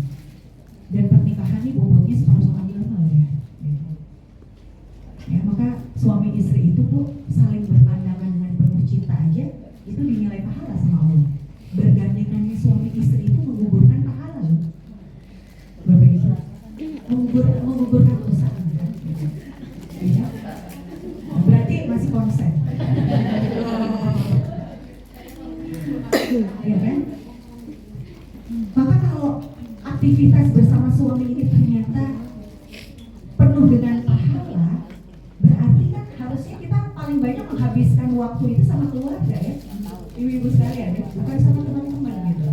Dan pernikahan ini bobotnya separuh agama ya. Ya, maka suami istri itu tuh saling berpandangan dengan penuh cinta aja itu dinilai pahala sama Allah. Bergandengannya suami istri itu menggugurkan pahala loh. Bapak ibu, menggugurkan dosa kan? Ya. Berarti masih konsen. Ya kan? Maka kalau aktivitas bersama suami ini ternyata penuh dengan pahala, berarti kan harusnya kita paling banyak menghabiskan waktu itu sama keluarga ya, ibu-ibu sekalian ya, bukan sama teman-teman gitu.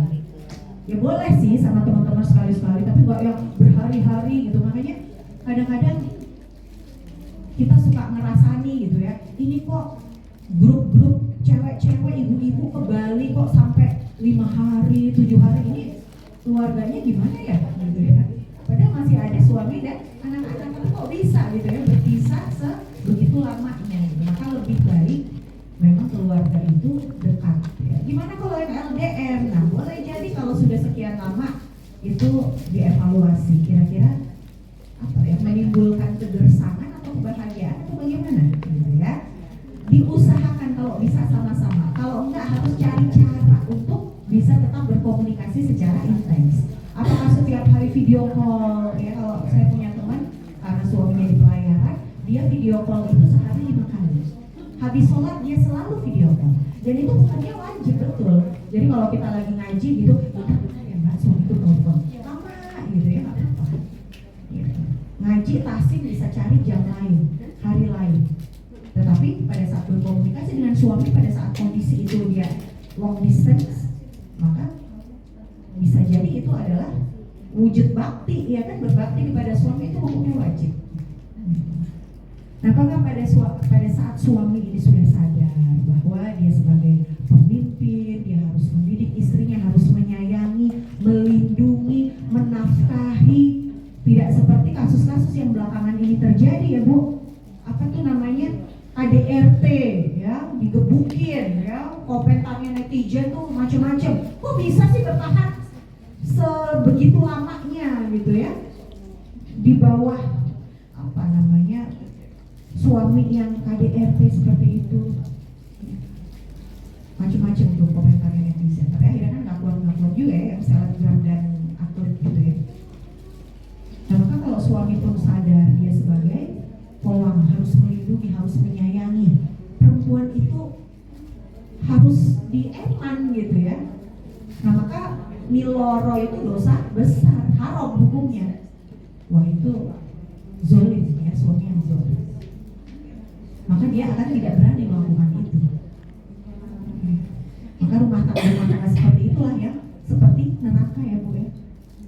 Ya boleh sih sama teman-teman sekali-sekali, tapi nggak yang berhari-hari gitu. Makanya kadang-kadang kita suka ngerasani gitu ya, ini kok grup-grup cewek-cewek ibu-ibu ke Bali kok sampai 5 hari, 7 hari, ini keluarganya gimana ya gitu ya. Padahal masih ada suami dan anak-anak, tapi kok bisa gitu ya berpisah sebegitu lamanya gitu. Maka lebih baik memang keluarga itu dekat ya. Gimana kalau yang LDR? Nah boleh jadi kalau sudah sekian lama itu dievaluasi kira-kira apa ya, menimbulkan kegersangan atau kebahagiaan atau bagaimana gitu ya. Diusahakan kalau bisa sama-sama, kalau enggak harus cari cara untuk bisa tetap berkomunikasi secara intens. Apakah setiap hari video call ya? Kalau saya punya teman karena suaminya di pelayaran, dia video call itu sehari 5 kali. Habis sholat dia selalu video call. Dan itu bukannya wajib, betul. Jadi kalau kita lagi ngaji gitu, kita ya mbak suami itu telepon lama gitu ya, nggak apa-apa. Gitu. Ngaji tasing bisa cari jam lain, hari lain. Tetapi pada saat berkomunikasi dengan suami, pada saat kondisi itu dia long distance, maka bisa jadi itu adalah wujud bakti, ya kan, berbakti kepada suami itu hukumnya wajib. Nah, apakah pada saat suami ini sudah sadar bahwa dia sebagai pemimpin, dia harus mendidik istrinya, harus menyayangi, melindungi, menafkahi, tidak seperti kasus-kasus yang belakangan ini terjadi ya Bu, apa tuh namanya, KDRT ya, digebukin ya, komentarnya netizen tuh macam-macam. Kok bisa sih bertahan sebegitu lamanya gitu ya, di bawah apa namanya suami yang KDRT seperti itu, macam-macam tuh komentarnya netizen. Tapi akhirnya kan ngakuan juga ya, yang selebgram dan atlet gitu ya. Nah maka kalau suami pun sadar dia sebagai pawang harus melindungi, harus menyayangi, perempuan itu harus dieman gitu ya. Nah maka miloro itu dosa besar, haram hukumnya. Wah itu zolim ya, suami yang zolim. Maka dia akan tidak berani melakukan itu. Maka rumah tangga seperti itulah ya, seperti neraka ya Bu ya.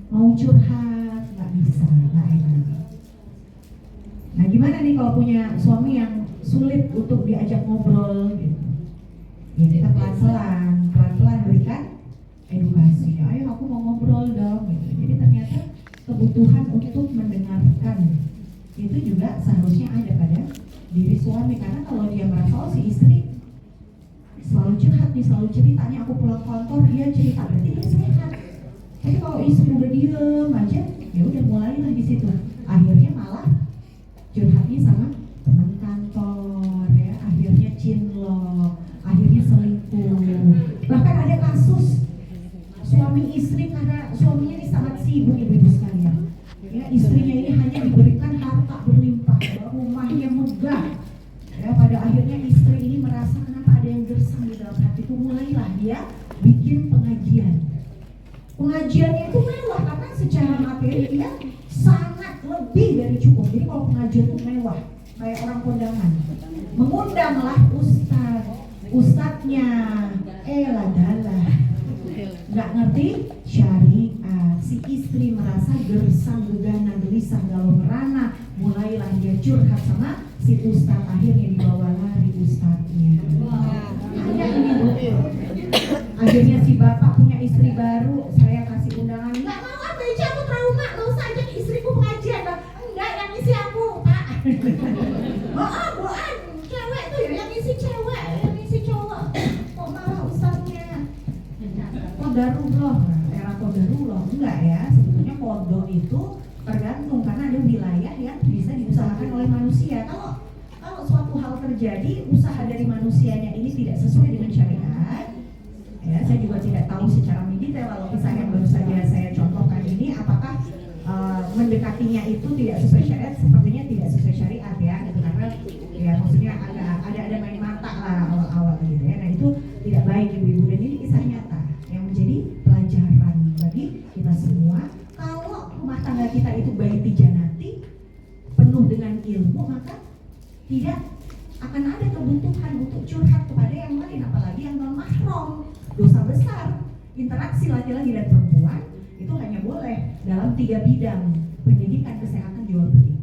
Mau curhat nggak bisa, nggak enak. Nah gimana nih kalau punya suami yang sulit untuk diajak ngobrol gitu? Ya kita pelan-pelan berikan edukasi. ayo aku mau ngobrol dong gitu. Jadi ternyata kebutuhan untuk mendengarkan itu juga seharusnya ada pada diri suami, karena kalau dia merasa si istri selalu curhat nih, selalu cerita nih, aku pulang kantor dia cerita, berarti dia sehat. Tapi kalau istri udah diem aja, ya udah mulailah di situ. Akhirnya malah curhatnya sama teman kantor, ya akhirnya cinlok, akhirnya selingkuh. Bahkan ada kasus suami istri karena suaminya ini sangat sibuk, ibu-ibu sekalian. Ya, istrinya ini hanya diberikan harta berlimpah, rumahnya megah. Ya, pada akhirnya istri ini merasa kenapa ada yang gersang di dalam hatiku, mulailah dia bikin pengajian. Pengajiannya itu mewah karena secara materi dia sangat lebih dari cukup. Jadi kalau pengajian itu mewah, kayak orang kondangan. Mengundanglah ustadznya, adalah nggak ngerti syariat. Si istri merasa gersang, gegana, gelisah, galau merana, mulailah dia curhat sama si ustadz. Akhirnya dibawa lari ustadznya. Ada ini Bu. Akhirnya si bapak punya istri baru, saya kasih undangan. Nggak mau apa aja, aku trauma, nggak usah ajak istriku pengajian. Enggak, yang isi aku Pak. Boan, cewek tuh ya, yang isi cewek, yang isi cowok. Kok marah ustadznya? Qadarullah, era qadarullah. Enggak ya, sebetulnya qada itu tergantung, karena ada wilayah yang bisa diusahakan oleh manusia. Kalau suatu hal terjadi, usaha dari manusianya ini tidak sesuai dengan syariat, ya, saya juga tidak tahu secara mendetail. Kalau kisah yang baru saja saya contohkan ini, apakah mendekatinya itu tidak sesuai syariat? Sepertinya tidak sesuai syariat ya, gitu. Karena ya maksudnya ada main mata lah awal-awal gitu ya. Nah itu tidak baik ibu-ibu, dan ini kisah nyata yang menjadi pelajaran bagi kita semua. Kalau rumah tangga kita itu baiti janati, penuh dengan ilmu, maka tidak akan ada kebutuhan untuk curhat kepada yang lain, apalagi yang non mahram. Dosa besar. Interaksi laki-laki dan perempuan itu hanya boleh dalam 3 bidang: pendidikan, kesehatan, jual beli.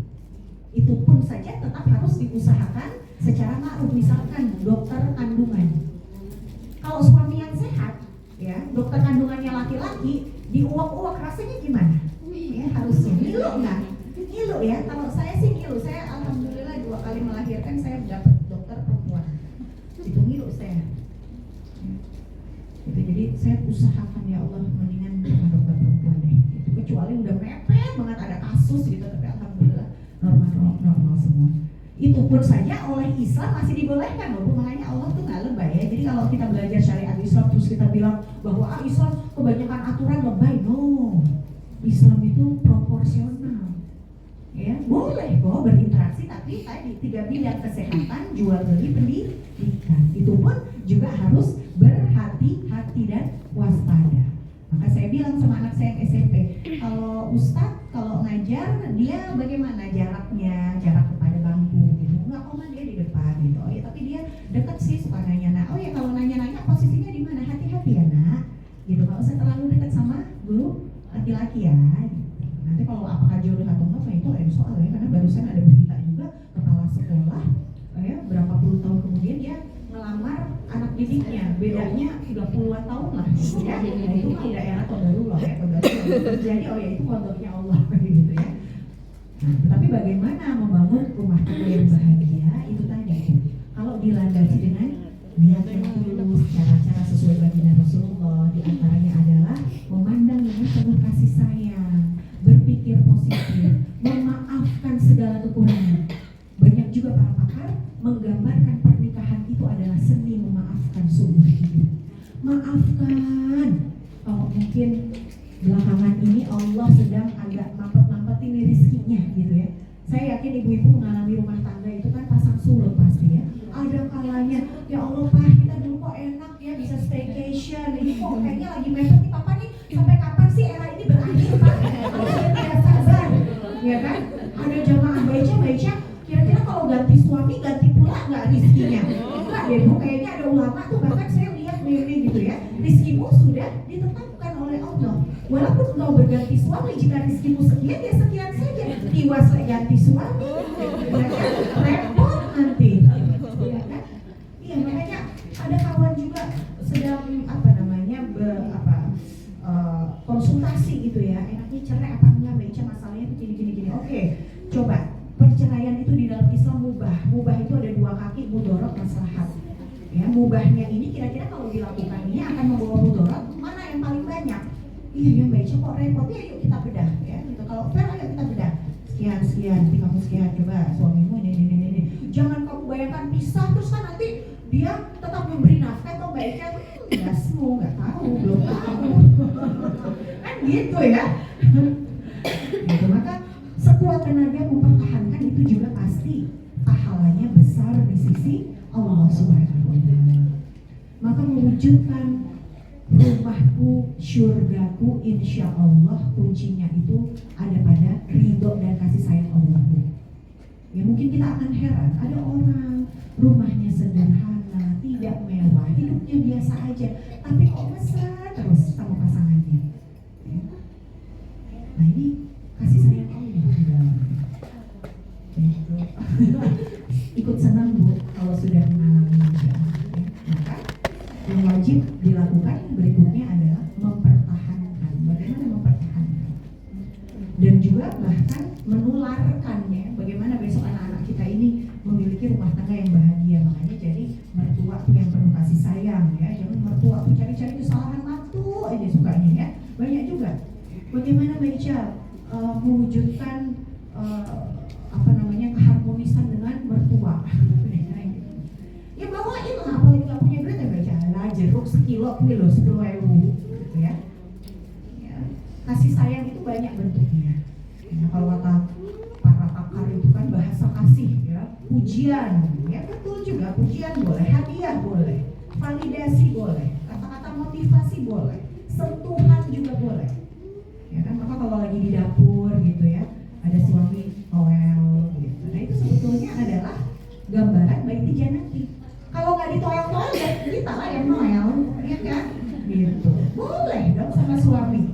Itu pun saja tetap harus diusahakan secara ma'ruf. Misalkan dokter kandungan, kalau suami yang sehat, ya dokter kandungannya laki-laki, diuak-uak rasanya gimana? Ya harusnya ngilu nggak? Ngilu ya. Kalau saya sih ngilu. Saya alhamdulillah 2 kali melahirkan saya dapat dokter perempuan. Itu ngilu saya. Gitu, jadi saya usahakan ya Allah mendingan sama dokter perempuan deh. Gitu. Kecuali udah mepet banget ada kasus gitu, tapi alhamdulillah normal semua. Itu pun saja oleh Islam masih dibolehkan loh. Makanya Allah tuh nggak lebay ya. Jadi kalau kita belajar syariat Islam terus kita bilang bahwa Islam kebanyakan aturan lebay, no. Islam itu proporsional. Ya, boleh kok berinteraksi, tapi tadi 3 bidang: kesehatan, jual beli, pendidikan. Itu pun juga harus berhati-hati dan waspada. Maka saya bilang sama anak saya yang SMP, kalau ustadz kalau ngajar dia bagaimana jaraknya, jarak kepada bangku gitu. Enggak, kok dia di depan gitu. Oh ya, tapi dia dekat sih, suka nanya. Nah, oh ya kalau nanya-nanya posisinya di mana? Hati-hati ya nak. Gitu, nggak usah terlalu dekat sama guru laki-laki ya. Nanti kalau apakah jodoh atau enggak itu lain soal ya, karena barusan ada berita juga kepala sekolah ya berapa puluh tahun kemudian dia ngelamar anak didiknya, bedanya 30-an tahun lah gitu ya. Nah itu kan daerah qadarullah ya, qadarullah terjadi, oh ya itu kodoknya Allah gitu ya. Nah, tapi bagaimana membangun rumah tangga yang bahagia itu tadi, kalau dilandasi dengan niat yang tulus, cara-cara sesuai baginda Rasulullah, diantaranya adalah memandang dengan penuh kasih sayang, berpikir positif, memaafkan segala kekurangan. Banyak juga para pakar menggambarkan pernikahan itu adalah seni memaafkan seumur hidup. Maafkan. Kalau mungkin belakangan ini Allah sedang agak mampet-mampetin rezekinya gitu ya. Saya yakin ibu-ibu mengalami rumah tangga itu kan pasang surut pasti ya. Ada kalanya, ya Allah Pak, kita dulu kok enak ya bisa staycation. Ini kok kayaknya lagi mepet nih Papa nih. Sampai kapan sih era ini berakhir Pak? Saya tidak sabar, ya kan? Ada jamaah baca, kira-kira kalau ganti suami ganti pula nggak rizkinya? Enggak deh Bu, kayaknya ada ulama tuh bahkan saya lihat nih gitu ya. Rizkimu sudah ditetapkan oleh Allah. Walaupun engkau berganti suami, jika rizkimu sekian ya sekian saja. Tiwas ganti suami, ya kan? Repot nanti, ya kan? Iya, makanya ada kawan juga sedang konsultasi gitu ya, enaknya cerai apa enggak, Mbak Ica masalahnya itu gini. Oke, coba perceraian itu di dalam Islam mubah itu ada dua kaki, mudorot, maslahat. Ya, mubahnya ini kira-kira kalau dilakukan ini akan membawa mudorot, mana yang paling banyak? Iya ya Mbak Ica kok repot ya, yuk kita bedah ya gitu. Kalau fair ayo kita bedah. Sekian, nanti kamu sekian, coba suamimu ini. Jangan kamu bayangkan pisah terus kan nanti dia tetap memberi nafkah atau Mbak Ica gasmu, nggak tahu, belum tahu. Kan gitu ya. Gitu, maka sekuat tenaga mempertahankan itu juga pasti pahalanya besar di sisi Allah Subhanahu wa Ta'ala. Maka mewujudkan rumahku, syurgaku, insya Allah kuncinya itu ada pada ridho dan kasih sayang Allah. Ya mungkin kita akan heran, ada orang rumahnya sederhana, tidak mewah, hidupnya biasa aja, tapi kok mesra terus sama pasangannya. Ya. Nah ini kasih sayang Allah di dalamnya. Gitu. Ikut senang Bu kalau sudah mengalami ya. Maka yang wajib dilakukan berikutnya adalah mempertahankan. Bagaimana mempertahankan? Dan juga bahkan menularkannya. Bagaimana besok anak-anak kita ini memiliki rumah tangga yang bahagia. Makanya jadi mertua yang penuh kasih sayang ya. Jangan mertua cari-cari kesalahan mantu aja sukanya ya. Banyak juga. Bagaimana Mbak Ica mewujudkan keharmonisan dengan mertua? Ya bawain lah, apalagi gak punya duit ya baca lah jeruk sekilo kilo 10.000 gitu ya. Kasih sayang itu banyak bentuknya ya, kalau kata para pakar itu kan bahasa kasih ya, pujian ya, betul juga, pujian boleh, hadiah boleh, validasi boleh, kata-kata motivasi boleh, sentuhan juga boleh ya kan. Maka kalau lagi di dapur gitu ya, ada suami toel gitu, nah itu sebetulnya adalah gambaran baik dijanati. Kalau nggak ditoel-toel ya kita lah yang noel, ya kan? Gitu. Boleh dong sama suami.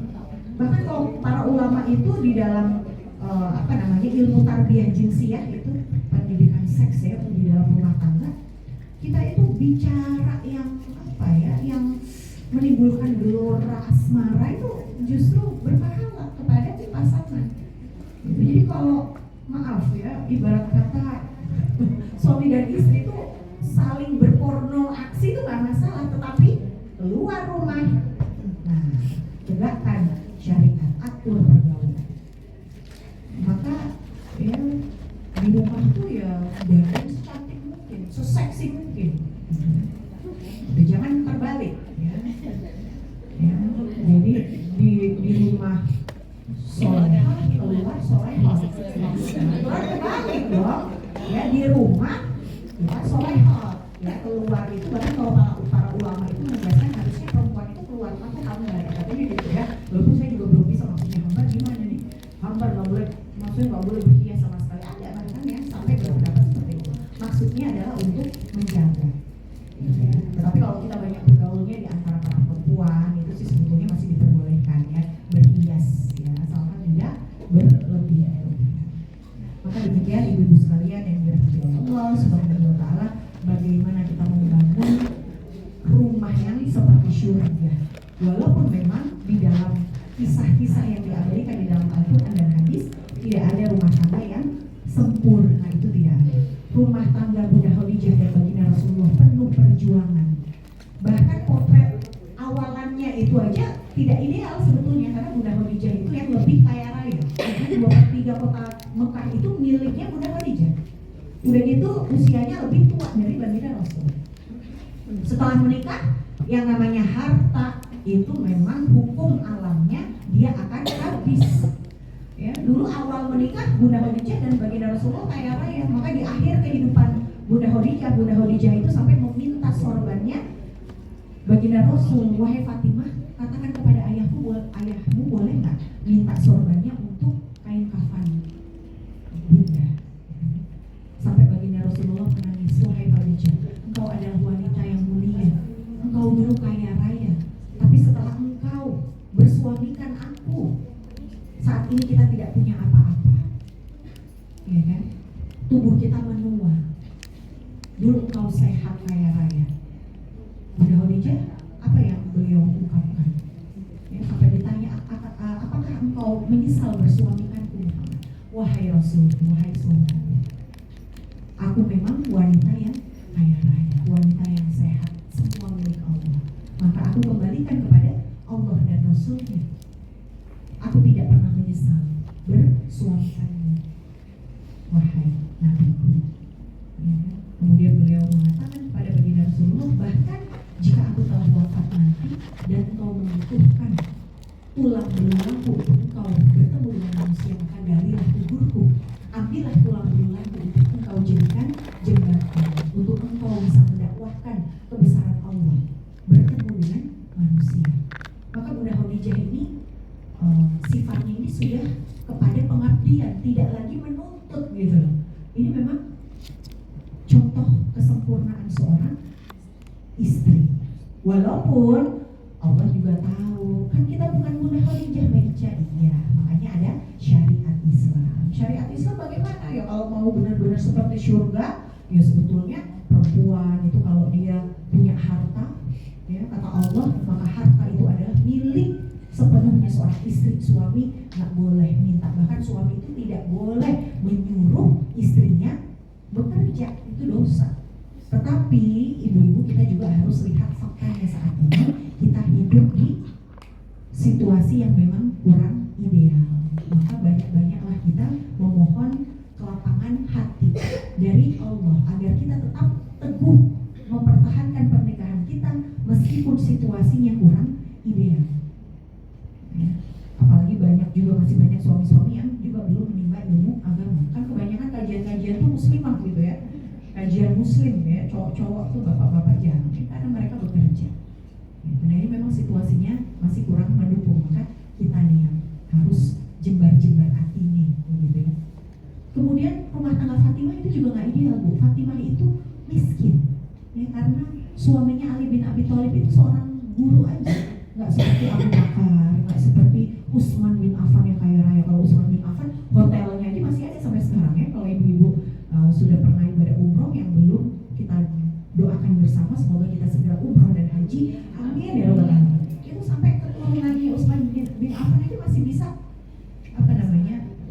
Bahkan kalau para ulama itu di dalam ilmu tarbiyah jinsiyah itu pendidikan seks ya di dalam rumah tangga, kita itu bicara yang yang menimbulkan gelora asmara itu justru berpahala kepada si pasangan. Jadi kalau maaf ya, ibarat kata suami dan istri itu saling berporno aksi itu nggak masalah, tetapi keluar rumah, nah tegakkan syariat, atur pergaulan. Maka ya di rumah tuh ya dandan secantik mungkin, seseksi mungkin, jangan terbalik ya. Jadi di rumah solehah, keluar solehah, keluar terbalik dong ya, di rumah keluar solehah ya, keluar itu bahkan kalau para ulama itu menegaskan harusnya perempuan itu keluar rumah tuh hambar ya, katanya gitu ya. Walaupun saya juga belum bisa maksudnya hambar gimana nih, hambar nggak boleh, maksudnya nggak boleh berhias sama sekali, ada bahkan ya sampai berpendapat seperti itu. Maksudnya adalah untuk menjaga ya. Tetapi kalau kita banyak bergaulnya di antara para perempuan itu sih sebetulnya masih diperbolehkan ya berhias ya, asalkan tidak berlebihan. Maka demikian ibu-ibu sekalian yang dirahmati Allah Subhanahu wa Ta'ala, bagaimana kita membangun rumah yang seperti syurga. Walaupun memang di dalam kisah-kisah yang diabadikan di dalam Al-Quran dan hadis tidak ada rumah tangga yang sempurna, itu tidak ada. Rumah tangga Bunda Khadijah dan baginda Rasulullah penuh perjuangan. Bahkan potret awalannya itu aja tidak ideal sebetulnya, karena Bunda Khadijah itu yang lebih kaya raya. Karena 2/3 kota Mekah itu miliknya Bunda Khadijah. Udah gitu usianya lebih tua dari baginda Rasul. Setelah menikah, yang namanya harta itu memang hukum alamnya dia akan habis. Ya, dulu awal menikah Bunda Khadijah dan baginda Rasulullah kaya raya, maka di akhir kehidupan Bunda Khadijah itu sampai meminta sorbannya baginda Rasul, wahai Fatimah, katakan kepada ayahmu boleh nggak minta sorbannya untuk kain kafan Bunda. Sampai baginda Rasulullah menangis, wahai Khadijah, engkau adalah wanita yang mulia, engkau dulu kaya raya, tapi setelah engkau bersuamikan aku, saat ini kita tidak punya apa-apa, ya kan? Tubuh kita menua. Dulu engkau sehat kaya raya. Bunda Khadijah, apa yang beliau ungkapkan? Ya, sampai ditanya engkau menyesal bersuamikanku Muhammad? Wahai Rasul, wahai suami, aku memang wanita yang kaya raya, wanita yang sehat, semua milik Allah. Maka aku kembalikan kepada Allah dan Rasulnya. Aku tidak pernah menyesal bersuamikanmu, wahai nabiku. Ya. Kemudian beliau mengatakan kepada baginda Rasulullah, bahkan jika aku telah wafat nanti dan engkau membutuhkan tulang belulangku untuk engkau bertemu dengan manusia, maka galilah kuburku, ambillah tulang belulangku untuk engkau jadikan jembatan untuk engkau bisa mendakwahkan kebesaran Allah, bertemu dengan manusia. Maka Bunda Khadijah ini sifatnya ini sudah kepada pengabdian, tidak lagi menuntut gitu loh. Ini memang contoh kesempurnaan seorang istri. Walaupun Allah juga tahu, kan kita bukan Bunda Khadijah Maica, iya. Makanya ada syariat Islam. Syariat Islam bagaimana ya kalau mau benar-benar seperti surga? Ya sebetulnya perempuan itu kalau dia punya harta, ya kata Allah, maka harta itu adalah milik sepenuhnya seorang istri. Suami nggak boleh minta, bahkan suami itu tidak boleh menyuruh istrinya bekerja, itu dosa. Tetapi ibu-ibu, kita juga harus lihat faktanya saat ini kita hidup di situasi yang memang kurang ideal. Maka banyak-banyaklah kita memohon kelapangan hati dari Allah agar kita tetap teguh mempertahankan pernikahan kita meskipun situasinya kurang ideal. Ya. Apalagi masih banyak suami-suami yang juga belum menimba ilmu agama. Kan kebanyakan kajian-kajian tuh muslimah gitu ya, kajian muslim ya, cowok-cowok tuh bapak-bapak jarang karena mereka bekerja. Nah ini memang situasinya masih kurang mendukung, maka kita nih yang harus jembar-jembar hati ini, gitu ya. Kemudian rumah tangga Fatimah itu juga nggak ideal Bu. Fatimah itu miskin, ya karena suaminya Ali bin Abi Thalib itu seorang guru aja, nggak seperti Abu Bakar, nggak seperti Utsman bin Affan yang kaya raya. Kalau Utsman bin Affan hotelnya aja masih ada sampai sekarang ya. Kalau ibu-ibu sudah pernah ibadah umroh yang belum, kita doakan bersama semoga kita segera umroh dan haji, amin ya rabbal alamin. Itu sampai keturunannya Utsman bin Affan aja masih bisa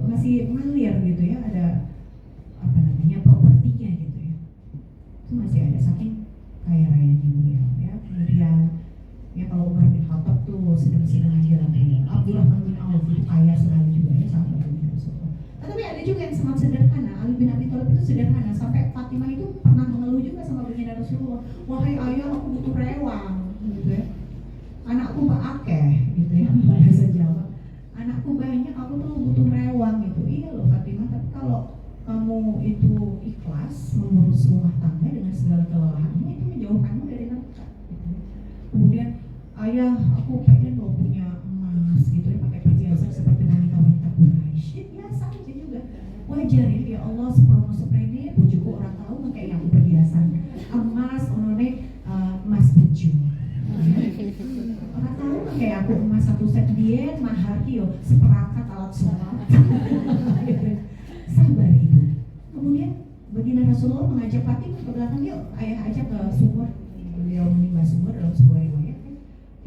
masih mengalir gitu ya, ada propertinya gitu ya, itu masih ada saking kaya rayanya beliau ya. Kemudian ya kalau Umar bin Khattab tuh sedang-sedang aja lah, Abdurrahman bin Auf itu kaya sekali juga ya sahabat Nabi Rasulullah. Tapi ada juga yang sangat sederhana. Ali bin Abi Thalib itu sederhana sampai Fatimah itu pernah mengeluh juga sama baginda Rasulullah, wahai ayah aku butuh rewang gitu ya, anakku akeh gitu ya, bahasa Jawa, anakku banyak, aku tuh butuh rewang gitu. Iya loh Fatimah, tapi kalau kamu itu ikhlas mengurus rumah tangga dengan segala kelelahanmu, itu menjauhkanmu dari neraka gitu. Kemudian ayah aku pengen loh punya emas gitu ya, pakai perhiasan seperti wanita-wanita Quraisy. Biasa aja juga, wajar ya Allah, seprono seprene bojoku orang tahu pakai yang perhiasan emas onone emas bojo. Orang tahu kayak aku emas satu set dia mahar yo seperangkat alat sholat. Sabar ibu. Kemudian baginda Rasulullah mengajak Fatimah ke belakang, yuk ayah ajak ke sumur. Beliau menimba sumur dalam sebuah riwayat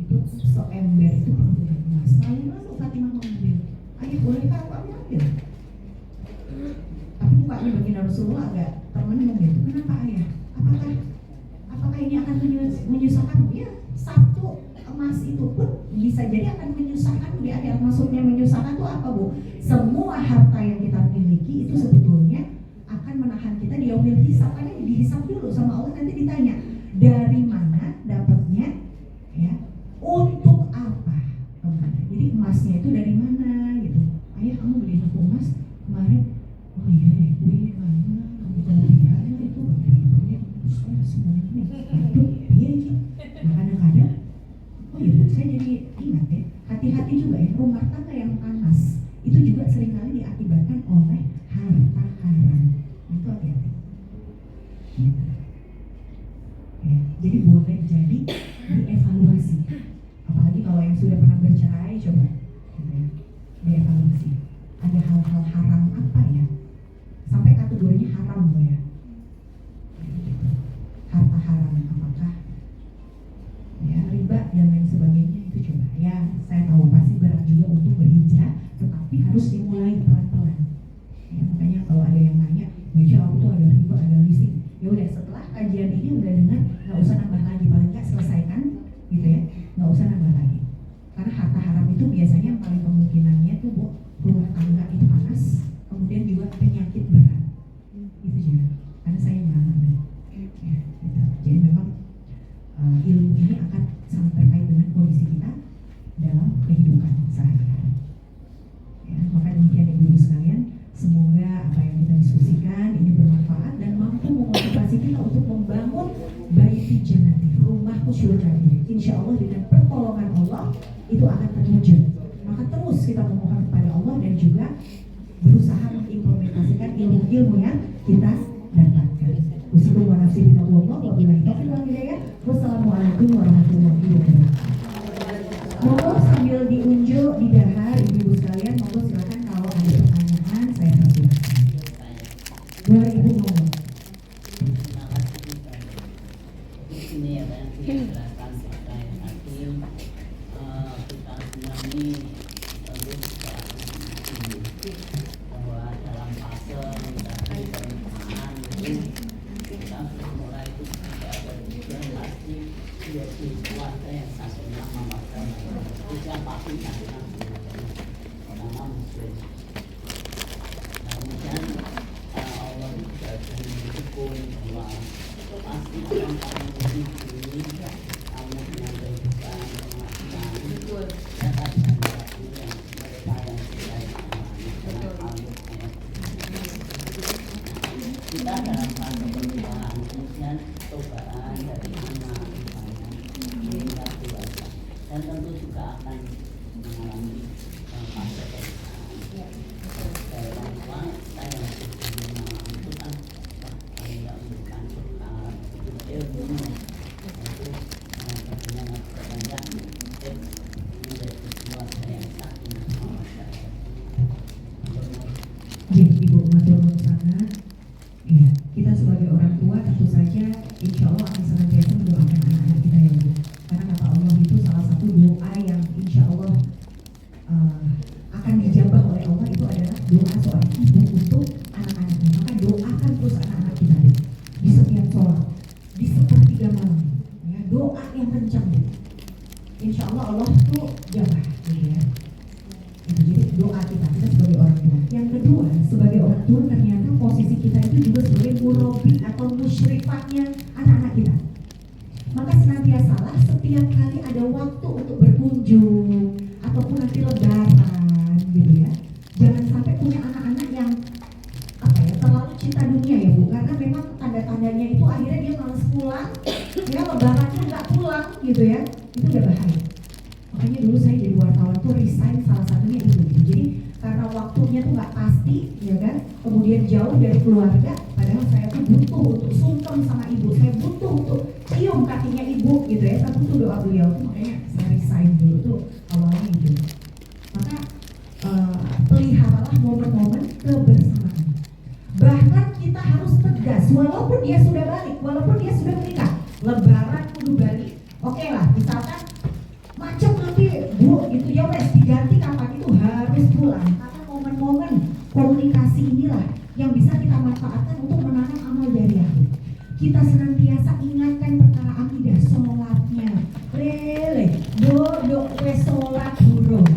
itu seember itu penuh dengan emas. Lalu Fatimah mengambil, ayah bolehkah aku ambil? Tapi mukanya baginda Rasulullah agak termenung gitu. Kenapa ayah? Apakah ini akan menyusahkanmu? Ya, satu emas itu pun bisa jadi akan menyusahkan di akhir. Maksudnya menyusahkan itu apa Bu? Semua harta yang kita miliki itu sebetulnya akan menahan kita di yaumil hisab, karena dihisab dulu sama Allah, nanti ditanya dari mana dapatnya ya, untuk apa kemana. Jadi emasnya itu dari mana gitu. Ayah kamu beli aku emas kemarin, oh iya beli mana kamu kelebihan itu beli semuanya nih aduh iya gitu. Nah kadang-kadang oh iya Bu, saya jadi ingat ya, hati-hati juga ya, rumah tangga yang panas itu juga seringkali diakibatkan oleh harta haram. Itu hati-hati gitu. Ya, jadi boleh jadi dievaluasi, apalagi kalau yang sudah pernah bercerai, coba gitu ya, dievaluasi ada hal-hal haram apa ya sampai kategorinya haram loh ya. Harta haram apakah ya riba dan lain sebagainya, itu coba ya. Saya tahu pasti berat juga untuk berhijrah harus dimulai pelan-pelan. Ya, makanya kalau ada yang nanya, Meja aku tuh ada riba, ada leasing. Ya udah, setelah kajian ini udah dengar, nggak usah nambah lagi, paling nggak selesaikan, gitu ya, nggak usah nambah lagi. Karena harta haram itu biasanya yang paling kemungkinannya tuh rumah tangga itu panas, kemudian juga penyakit berat, itu juga. Karena saya mengalami. Ya, gitu. Jadi memang ilmu ini akan sangat terkait dengan kondisi kita dalam kehidupan sehari-hari. Ya, maka demikian ibu-ibu sekalian, semoga apa yang kita diskusikan ini bermanfaat dan mampu memotivasi kita untuk membangun baiti jannati, rumahku surga ini. Insya Allah dengan pertolongan Allah itu akan terwujud. Maka terus kita memohon kepada Allah dan juga berusaha mengimplementasikan ilmu-ilmu yang kita dapatkan. Usikum wa nafsi bitaqwallah wa billahi taufiq wal hidayah. Wassalamualaikum warahmatullahi wabarakatuh. Monggo sambil diunjuk di dahar ibu-ibu sekalian, monggo silakan kalau ada pertanyaan saya persilahkan. Boleh ibu ngomong. Terima kasih. Di sini ada yang dijelaskan terkait hati. Kita semua ini perlu bahwa dalam fase mencari pernikahan itu kita mulai itu tidak ada tujuan pasti menjadi keluarga yang satunya memakai siapapun karena pertama muslim. Kemudian Allah juga mendukung bahwa pasti orang kamu ini kamu menyampaikan pengakuan dapat mendapat yang mereka yang tidak dengan kamu kita dalam fase pernikahan kemudian cobaan dari anak hingga dewasa dan tentu juga akan mengalami fase pernikahan dari orang tua saya itu kan paling nggak memberikan ilmu itu bagaimana banyak menjadi keluarga yang sakinah mawaddah. Jadi ibu matur sangat. Ya, kita sebagai orang tua tentu saja insya Allah akan senantiasa mendoakan anak-anak kita ya Bu. Karena kata Allah itu salah satu doa yang insya Allah akan dijabah oleh Allah itu adalah doa seorang ibu untuk anak-anaknya. Maka doakan terus anak-anak kita deh. Di setiap sholat, di sepertiga malam, ya, doa yang kencang Bu. Insya Allah Allah tuh jabah, gitu ya. Itu jadi doa kita sebagai orang tua. Yang kedua, sebagai orang tua ternyata posisi kita itu juga sebagai murabbi atau musyrifahnya anak-anak kita. Maka senantiasalah setiap kali ada waktu untuk berkunjung ataupun nanti lebaran, gitu ya. Jangan sampai punya anak-anak yang terlalu cinta dunia ya Bu. Karena memang tanda-tandanya itu akhirnya dia malas pulang, ya lebarannya nggak pulang, gitu ya. Itu udah bahaya. Makanya dulu saya jadi wartawan tuh resign salah satunya itu. Jadi karena waktunya tuh nggak pasti, ya kan. Kemudian jauh dari keluarga, padahal saya tuh butuh untuk sungkem sama ibu, saya butuh untuk cium kakinya ibu, gitu ya. Saya butuh doa beliau tuh, makanya saya resign dulu tuh awalnya itu. Maka peliharalah momen-momen kebersamaan. Bahkan kita harus tegas, walaupun dia sudah balik, walaupun dia sudah menikah, lebaran kudu balik. Oke lah, misalkan macam nanti Bu, itu ya wes diganti kapan itu harus pulang. Karena momen-momen komunikasi inilah yang bisa kita manfaatkan untuk menanam amal jariah. Kita senantiasa ingatkan perkara akidah, sholatnya, do sholat burung.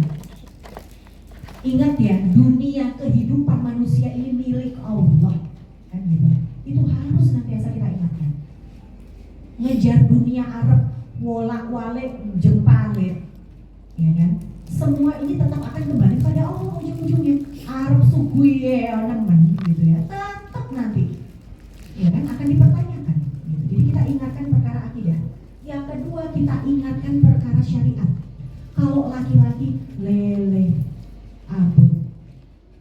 Ingat ya, dunia kehidupan manusia ini milik Allah, kan gitu. Itu harus senantiasa kita ingatkan. Ngejar dunia Arab, wolak-walik, jempalit, ya kan? Semua ini tetap akan kembali pada Allah ujung-ujungnya. Arab sugui nemen, gitu ya. Tetap nanti, ya kan? Akan dipertanyakan. Gitu. Jadi kita ingatkan perkara akidah. Yang kedua kita ingatkan perkara syariat. Kalau laki-laki lele, abut,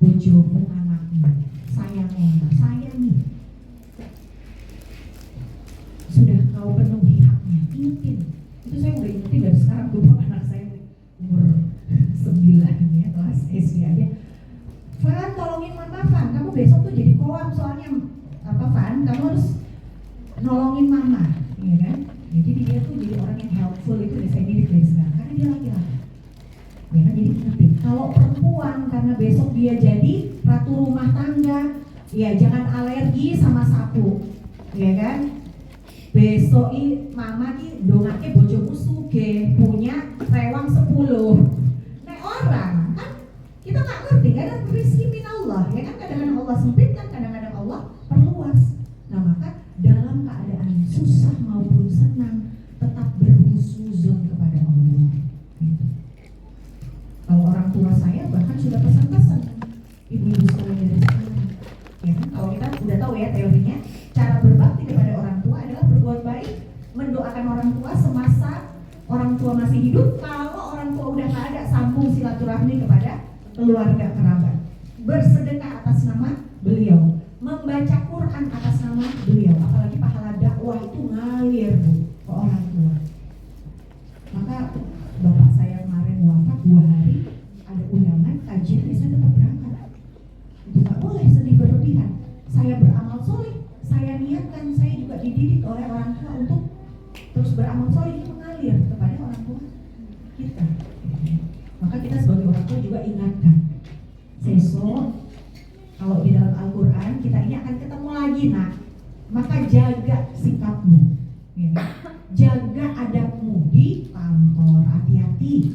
bojomu anakmu, sayangi. Sudah kau penuhi haknya, ingetin. Itu saya udah ingetin dari sekarang dulu anak saya umur 9 ya, kelas SD aja. Fan, tolongin mama Fan, kamu besok tuh jadi koam soalnya Fan, kamu harus nolongin mama, ya kan? Ya, jadi dia tuh jadi orang yang helpful itu udah saya didik dari sekarang, karena dia laki-laki. Ya kan, jadi ingetin. Kalau perempuan karena besok dia jadi ratu rumah tangga, ya jangan alergi sama sapu, ya kan? Besok mama ki dongake bojomu sugih, punya rewang 10. Nek orang kan kita nggak ngerti, kadang rezeki minallah, ya kan? Kadang-kadang Allah sempitkan, kadang-kadang Allah perluas. Nah maka dalam keadaan susah maupun senang tetap berhusnuzon kepada Allah. Gitu. Kalau orang tua saya bahkan sudah pesan-pesan, ibu-ibu sekalian dari sekarang, ya kan? Kalau kita udah tahu ya teorinya, cara berbakti kepada orang tua adalah berbuat baik, mendoakan orang tua semasa orang tua masih hidup. Kalau orang tua udah nggak ada, sambung silaturahmi kepada keluarga kerabat, bersedekah atas nama beliau, membaca Quran atas nama beliau. Apalagi pahala dakwah itu ngalir Bu ke orang tua. Maka bapak saya kemarin wafat 2 hari, ada undangan kajian, saya tetap berangkat. Itu nggak boleh sedih berlebihan. Saya beramal soleh, saya niatkan, saya juga dididik oleh orang tua untuk terus beramal soleh, ini mengalir kepada orang tua kita. Maka kita sebagai orang tua juga ingatkan, besok kalau di dalam Al-Quran kita ini akan ketemu lagi nak, maka jaga sikapmu, ya. Jaga adabmu di kantor, hati-hati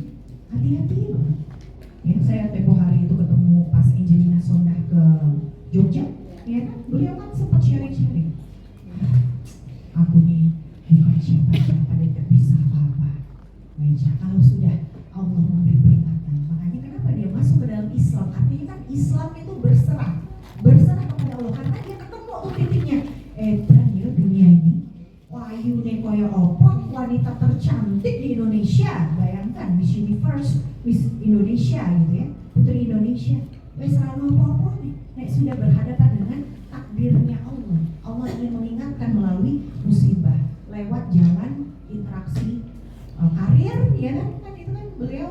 loh. Ya, saya tempoh hari itu ketemu pas Angelina Sondah ke Jogja, ya kan, beliau kan sempat sharing-sharing. Aku nih bukan siapa-siapa dan gak bisa apa-apa. Meja kalau sudah Allah memberi peringatan, makanya kenapa dia masuk ke dalam Islam? Artinya kan Islam itu berserah kepada Allah, karena dia ketemu tuh titiknya. Dan ya dunia ini, wayu nih koyo opong, wanita tercantik di Indonesia, bayangkan Miss Universe, Miss Indonesia gitu ya, Putri Indonesia. Wes selalu apa-apa nih, nek sudah berhadapan dengan takdirnya Allah. Allah ingin mengingatkan melalui musibah, lewat jalan interaksi karir, ya kan itu kan beliau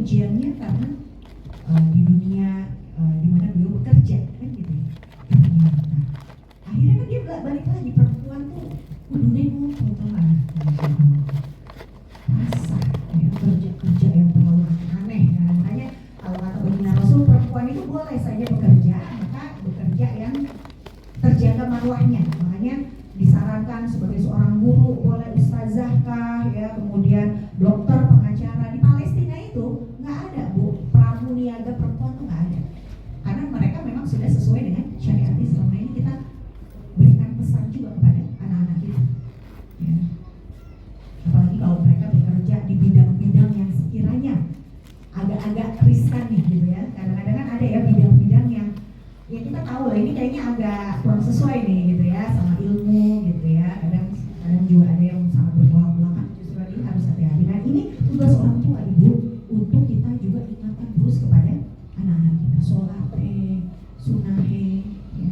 ujiannya karena di dunia di mana beliau bekerja kan gitu ya. Akhirnya kan dia balik lagi, perempuan tuh kudune ngomong teman rasa ya, kerja yang terlalu aneh. Nah, makanya kalau kata baginda Rasul, perempuan itu boleh saja bekerja, maka bekerja yang terjaga marwahnya. Makanya disarankan sebagai seorang guru boleh ustazah kah ya, kemudian dokter, pengacara. Di Palestina itu nggak ada Bu, pramuniaga perempuan tuh nggak ada, karena mereka memang sudah sesuai dengan syariat Islam. Nah, ini kita berikan pesan juga kepada anak-anak kita ya. Apalagi kalau mereka bekerja di bidang-bidang yang sekiranya agak-agak riskan nih gitu ya. Kadang-kadang kan ada ya bidang-bidang yang ya kita tahu lah ini kayaknya agak kurang sesuai nih gitu ya sama ilmu gitu ya. Kadang juga ada yang sangat bertolak belakang, justru ini harus hati-hati. Nah, ini tugas orang tua ibu untuk kita juga ingatkan terus kepada anak-anak kita, sholate, sunahe ya.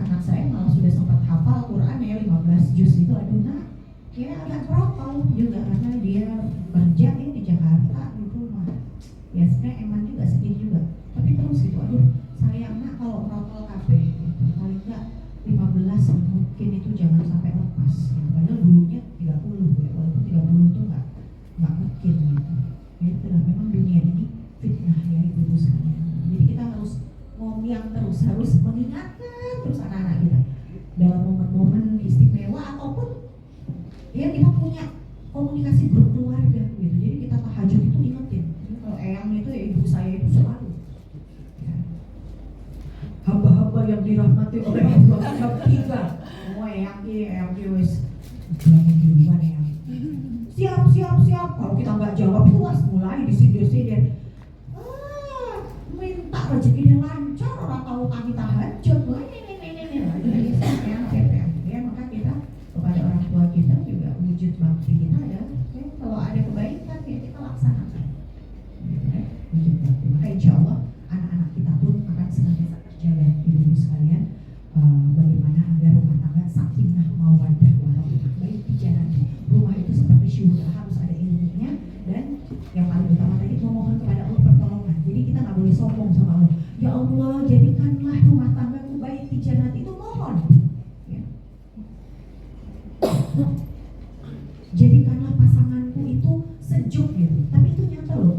Anak saya malah sudah sempat hafal Quran ya 15 juz itu, aduh nak ya agak protol juga karena dia kerja ya di Jakarta gitu. Nah, ya sebenarnya emang juga sedih juga, tapi terus gitu, aduh sayang nak kalau protol kabeh gitu, paling enggak 15 mungkin itu jangan sampai lepas gitu. Padahal dulunya 30 ya, walaupun 30 itu enggak mungkin gitu. Ya itulah, memang dunia ini fitnah ya ibu-ibu sekalian. Jadi kita harus ngomong terus, harus mengingatkan terus anak-anak kita dalam momen-momen istimewa ataupun ya kita punya komunikasi grup keluarga gitu. Jadi kita tahajud itu ingetin. Jadi kalau eyang itu ya ibu saya itu selalu ya. Hamba-hamba yang dirahmati oleh Allah yang 3. Semua eyang wis bangun duluan ya. Siap. Kalau kita nggak jawab puas mulai disindir-sindir. Minta rezekinya lancar, orang tahu kami tahajud. Ya, maka kita kepada orang tua kita juga wujud bakti kita adalah ya, kalau ada kebaikan ya kita laksanakan. Ya, wujud bakti. Maka insya Allah anak-anak kita pun akan senantiasa terjaga ibu-ibu sekalian. Bagaimana agar rumah tangga sakinah mawaddah warahmah, baik bicara rumah itu seperti syurga, harus ada ilmunya, dan yang paling utama tadi memohon kepada Allah pertolongan. Jadi kita nggak boleh sombong sama Allah. Ya Allah, jadikanlah rumah tanggaku baik di jannah, itu mohon. Ya. Jadikanlah pasanganku itu sejuk gitu. Tapi itu nyata loh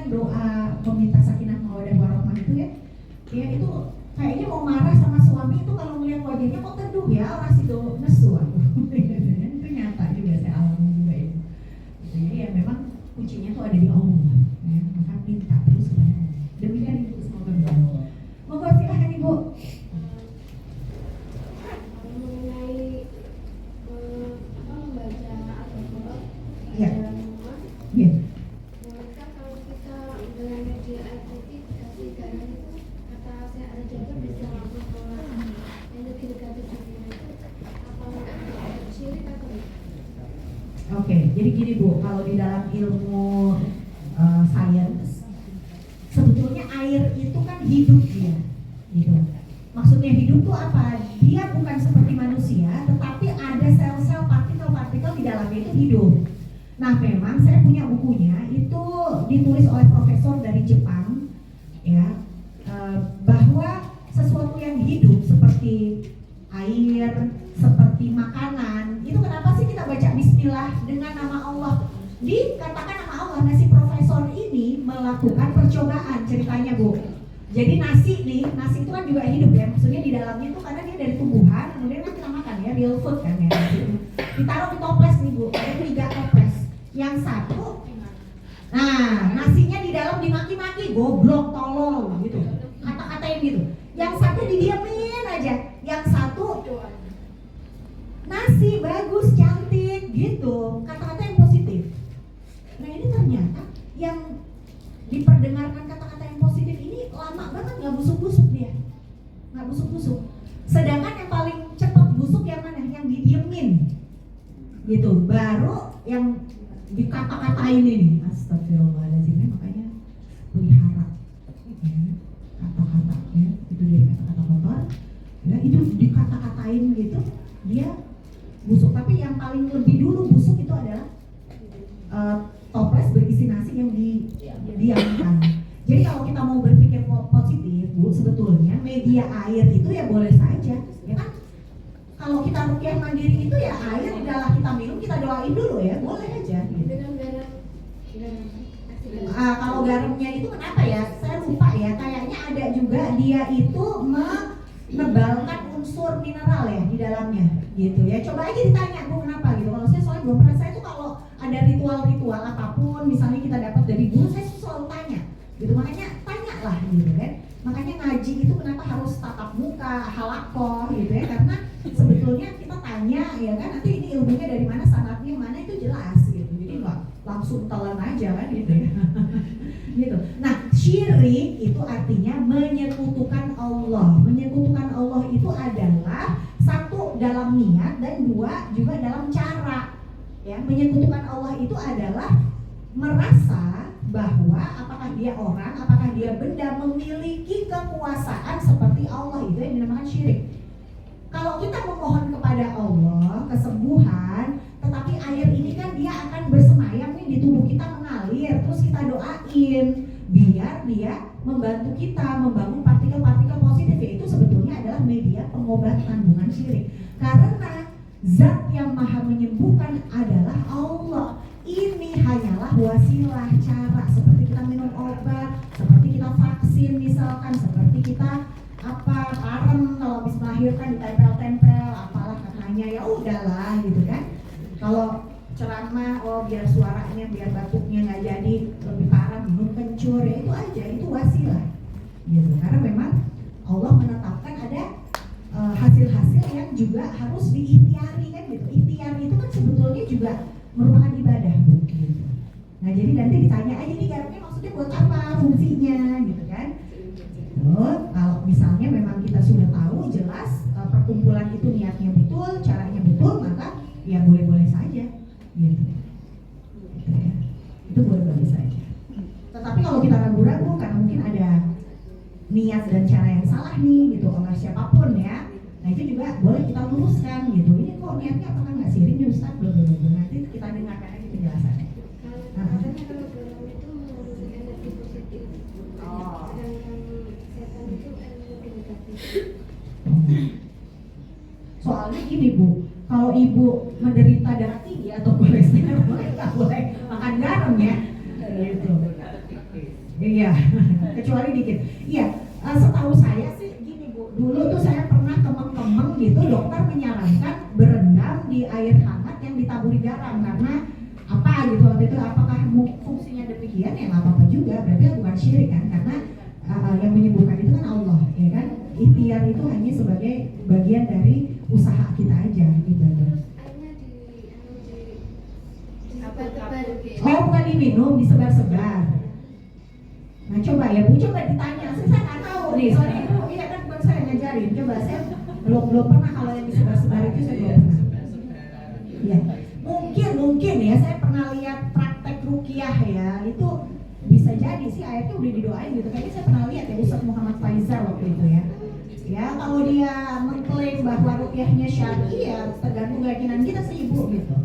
kan doa meminta sakinah mawaddah warahmah itu ya, ya itu kayaknya mau marah sama suami itu kalau melihat wajahnya kok teduh ya, orang situ nesu aku. Itu nyata juga, saya alami juga itu. Jadi ya memang kuncinya tuh ada di Allah, ya. Maka minta terus kepada Allah. Demikian Ibu, semoga berdoa. Monggo silahkan Ibu. Mengenai membaca Al-Qur'an Ya. dalam rumah, Ya. maka kalau kita dengan media air putih dikasih garam itu, kata saya ada jaga bisa langsung keluar energi negatif dunia itu, apa syirik atau Oke, jadi gini Bu, kalau di dalam ilmu sains, sebetulnya air itu kan hidup dia, gitu. Maksudnya hidup tuh apa? Dia bukan seperti manusia, tetapi ada sel-sel, partikel-partikel di dalamnya itu hidup. Nah, memang saya punya bukunya, itu ditulis oleh profesor dari Jepang, ya, bahwa sesuatu yang hidup seperti air, seperti makanan, itu kenapa sih kita baca Bismillah dengan nama Allah? Dikatakan nama Allah. Nah, si profesor ini melakukan percobaan ceritanya Bu. Jadi nasi nih, nasi itu kan juga hidup ya, maksudnya di dalamnya itu karena dia dari tumbuhan, kemudian kan kita makan ya, real food kan ya. Ditaruh di toples nih Bu, ada 3 toples. Yang satu, nah nasinya di dalam dimaki-maki, goblok, tolol gitu, kata-katain gitu. Yang satu didiemin aja, yang satu nasi bagus, cantik gitu, kata-kata yang positif. Nah ini ternyata yang diperdengarkan kata-kata yang positif ini lama banget nggak busuk-busuk dia, nggak busuk-busuk. Sedangkan yang paling cepat busuk yang mana? Yang didiemin, gitu. Baru yang dikata-katain ini, astagfirullahaladzim. Makanya pelihara ya, kata-kata ya, itu dia kata-kata kotor. Ya, itu dikata-katain gitu, dia busuk. Tapi yang paling lebih dulu busuk itu adalah toples berisi nasi yang didiamkan. Jadi kalau kita mau berpikir positif Bu, sebetulnya media air itu ya boleh saja, ya kan? Kalau kita ruqyah mandiri itu ya air udahlah kita minum, kita doain dulu ya, boleh aja. Gitu. dengan garam? Kalau garamnya itu kenapa ya? Saya lupa ya. Kayaknya ada juga dia itu menebalkan unsur mineral ya di dalamnya, gitu ya. Coba aja ditanya Bu kenapa gitu. Kalau saya soalnya belum pernah. Saya tuh kalau ada ritual-ritual apapun, misalnya kita dapat dari guru, saya selalu tanya, gitu. Makanya tanyalah, gitu kan. Makanya ngaji itu kenapa harus tatap muka, halakoh, gitu ya? Karena sebetulnya kita tanya, ya kan. Nanti ini ilmunya dari mana, sanadnya mana itu jelas, gitu. Jadi nggak langsung telan aja kan, gitu ya. Gitu. Nah, syirik itu artinya menyekutukan Allah. Menyekutukan Allah itu adalah satu dalam niat dan dua juga dalam cara. Ya, menyekutukan Allah itu adalah merasa bahwa apakah dia orang, apakah dia benda memiliki kekuasaan seperti Allah, itu yang dinamakan syirik. Kalau kita memohon kepada Allah kesembuhan, tetapi air ini kan dia akan bersemayam nih di tubuh kita, mengalir, terus kita doain biar dia membantu kita membangun partikel-partikel positif, yaitu sebetulnya adalah media pengobatan, bukan syirik. Karena zat yang maha menyembuhkan adalah Allah. Ini hanyalah wasilah, cara, seperti kita minum obat, seperti kita vaksin misalkan, seperti kita parem kalau habis melahirkan ditempel-tempel apalah katanya, ya udahlah gitu kan. Kalau ceramah, biar suaranya, biar batuknya nggak jadi lebih parah, minum kencur, ya itu aja, itu wasilah gitu. Karena memang Allah menetapkan ada hasil-hasil yang juga harus diikhtiari kan gitu. Ikhtiar itu kan sebetulnya juga merupakan ibadah gitu. Nah jadi nanti ditanya aja nih garamnya maksudnya buat apa, fungsinya gitu kan. Kalau misalnya memang kita sudah tahu jelas perkumpulan itu niatnya betul, caranya betul, maka ya boleh-boleh saja gitu ya. Itu boleh-boleh saja. Tetapi kalau kita ragu-ragu karena mungkin ada niat dan cara yang salah nih gitu oleh siapapun ya, nah itu juga boleh kita luruskan gitu. Ini kok niatnya apakah nggak sirik nih Ustaz? Belum. Nanti kita dengarkan aja penjelasannya. Katanya kalau garam itu mengandung energi positif, sedangkan setan itu energi negatif. Soalnya gini Bu, kalau ibu menderita darah tinggi atau kolesterol, nggak boleh makan garam ya. Gitu. Ya, kecuali dikit. Iya, setahu saya sih gini Bu, dulu tuh saya pernah kemeng-kemeng gitu, dokter menyarankan berendam di air hangat yang ditaburi garam karena apa gitu waktu itu, apakah fungsinya demikian? Ya nggak apa-apa juga, berarti bukan syirik kan, karena yang menyembuhkan itu kan Allah, ya kan? Ikhtiar itu hanya sebagai bagian dari usaha kita aja, ibadah. Airnya disebar-sebar gitu. Oh, bukan diminum, disebar-sebar. Nah coba ya Bu, coba ditanya, saya nggak tahu nih, soalnya itu iya kan bukan saya ngajarin, coba saya belum pernah kalau yang disebar-sebar itu saya belum pernah. Ya, mungkin ya saya pernah lihat praktek ruqyah ya, itu bisa jadi sih ayatnya udah didoain gitu, kayaknya saya pernah lihat ya Ustaz Muhammad Faizal waktu itu ya. Ya kalau dia mengklaim bahwa ruqyahnya syar'i ya tergantung keyakinan kita sih Ibu gitu.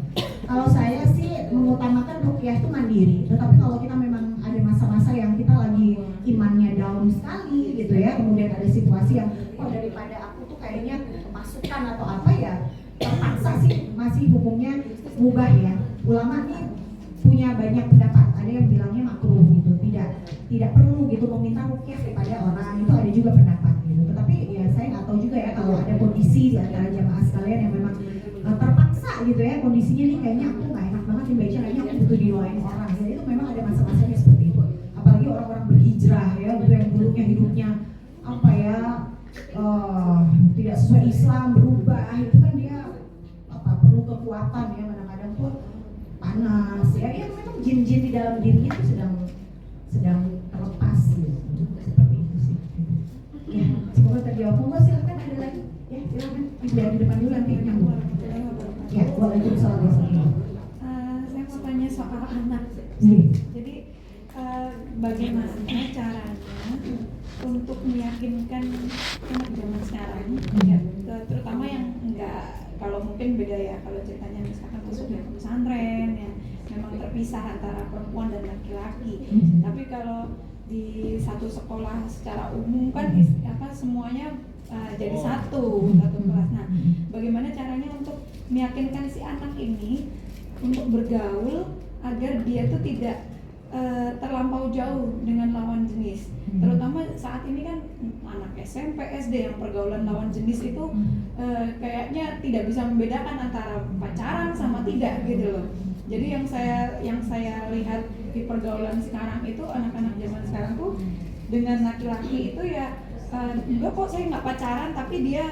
Kalau saya sih mengutamakan ruqyah itu mandiri, tetapi kalau kita memang ada masa-masa yang kita lagi imannya down sekali gitu ya, kemudian ada situasi yang daripada aku tuh kayaknya kemasukan atau apa ya, terpaksa sih masih hukumnya mubah ya. Ulama nih punya banyak pendapat, ada yang bilangnya makruh gitu, tidak perlu gitu meminta ruqyah kepada orang, itu ada juga pendapat gitu. Tetapi ya saya nggak tahu juga ya kalau ada kondisi di antara jamaah sekalian yang memang terpaksa gitu ya, kondisinya nih kayaknya aku nggak enak banget nih baca, kayaknya aku butuh didoain orang. Jadi itu memang ada masa-masanya seperti itu. Apalagi orang-orang berhijrah ya, gitu yang dulunya hidupnya apa ya tidak sesuai Islam, berubah itu kan dia perlu kekuatan ya, kadang-kadang pun panas ya, memang jin-jin di dalam dirinya itu sedang terlepas gitu. Seperti itu sih. Ya, semoga terjawab. Monggo silakan ada lagi. Ya, silakan. Ibu yang di depan dulu nanti nyambung. Ya, waalaikumsalam warahmatullahi wabarakatuh. Saya mau tanya soal anak. Jadi bagaimana caranya untuk meyakinkan anak zaman sekarang, ya, terutama yang enggak, kalau mungkin beda ya, kalau ceritanya misalkan masuknya ke pesantren ya, memang terpisah antara perempuan dan laki-laki. Tapi kalau di satu sekolah secara umum kan semuanya jadi satu kelas. Nah, bagaimana caranya untuk meyakinkan si anak ini untuk bergaul agar dia tuh tidak terlampau jauh dengan lawan jenis, terutama saat ini kan anak SMP, SD yang pergaulan lawan jenis itu kayaknya tidak bisa membedakan antara pacaran sama tidak gitu loh. Jadi yang saya lihat di pergaulan sekarang itu, anak-anak zaman sekarang tuh dengan laki-laki itu ya enggak kok, saya nggak pacaran tapi dia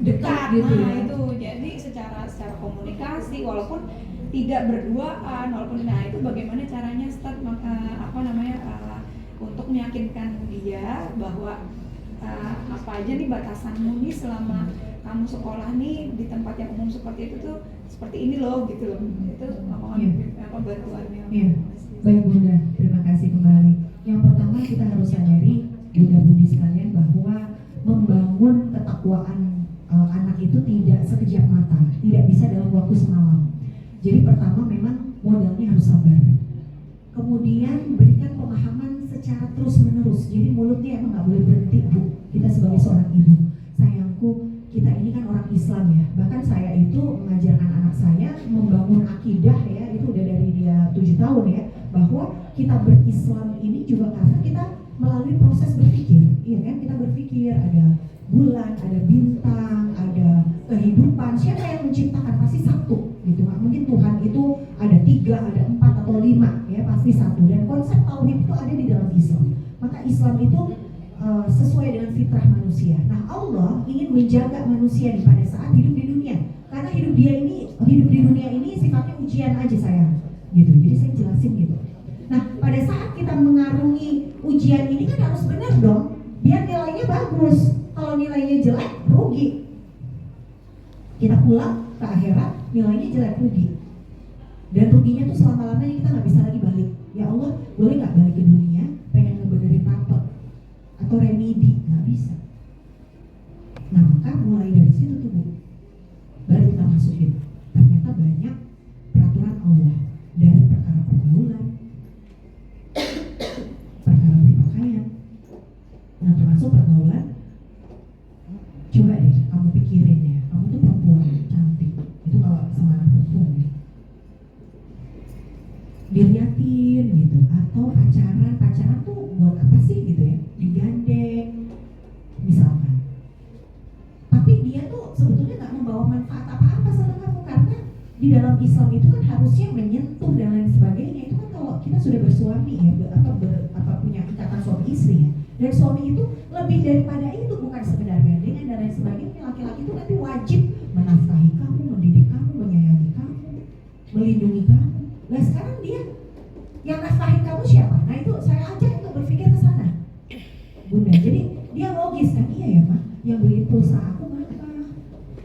dekat gitu. Nah itu jadi secara komunikasi walaupun tidak berduaan, walaupun itu bagaimana caranya untuk meyakinkan dia bahwa apa aja nih batasanmu nih selama kamu sekolah nih di tempat yang umum seperti itu tuh seperti ini loh gitu loh. Itu bantuannya. Iya. Baik Bunda, terima kasih kembali. Yang pertama kita harus sadari Bunda-budi sekalian bahwa membangun ketakwaan anak itu tidak sekejap mata, tidak bisa dalam waktu semalam. Jadi pertama memang modalnya harus sabar. Kemudian berikan pemahaman secara terus-menerus. Jadi mulutnya emang nggak boleh berhenti Bu. Kita sebagai seorang ibu, sayangku, kita ini kan orang Islam ya. Bahkan saya itu mengajarkan anak saya membangun akidah ya, itu udah dari dia 7 tahun ya, bahwa kita berislam ini juga karena kita melalui proses berpikir. Iya kan, kita berpikir ada bulan, ada bintang, ada kehidupan. Siapa yang menciptakan? Pasti satu gitu. Nggak mungkin Tuhan itu ada 3, ada 4 atau 5 ya, pasti satu. Dan konsep tauhid itu ada di dalam Islam. Maka Islam itu sesuai dengan fitrah manusia. Nah Allah ingin menjaga manusia pada saat hidup di dunia, karena hidup di dunia ini sifatnya ujian aja sayang gitu. Jadi saya jelasin gitu. Nah pada saat kita mengarungi ujian ini kan harus benar dong, biar nilainya bagus. Kalau nilainya jelek, rugi. Kita pulang ke akhirat, nilainya jelek, rugi. Dan ruginya tuh selama-lamanya kita nggak bisa lagi balik. Ya Allah, boleh nggak balik ke dunia, pengen ngebenerin rapot atau remedi, nggak bisa. Nah maka mulai dari situ tuh Bu, baru kita masukin. Ternyata banyak peraturan Allah dari perkara pergaulan, perkara berpakaian. Nah termasuk pergaulan. Coba deh kamu pikirin ya, kamu tuh perempuan cantik, itu kalau sama anak perempuan ya. diliatin gitu, atau pacaran tuh buat apa sih gitu ya, digandeng misalkan. Tapi dia tuh sebetulnya nggak membawa manfaat apa-apa sama kamu, karena di dalam Islam itu kan harusnya menyentuh dan lain sebagainya. Itu kan kalau kita sudah bersuami ya, punya ikatan suami istri ya, dan suami itu lebih daripada itu, bukan sekedar gandengan dan lain sebagainya. Laki-laki itu nanti wajib menafkahi kamu, mendidik kamu, menyayangi kamu, melindungi kamu. Nah sekarang dia yang nafkahin kamu siapa? Nah itu saya ajak untuk berpikir ke sana, Bunda. Jadi dia logis kan, iya ya Pak, yang beli pulsa aku ngapa,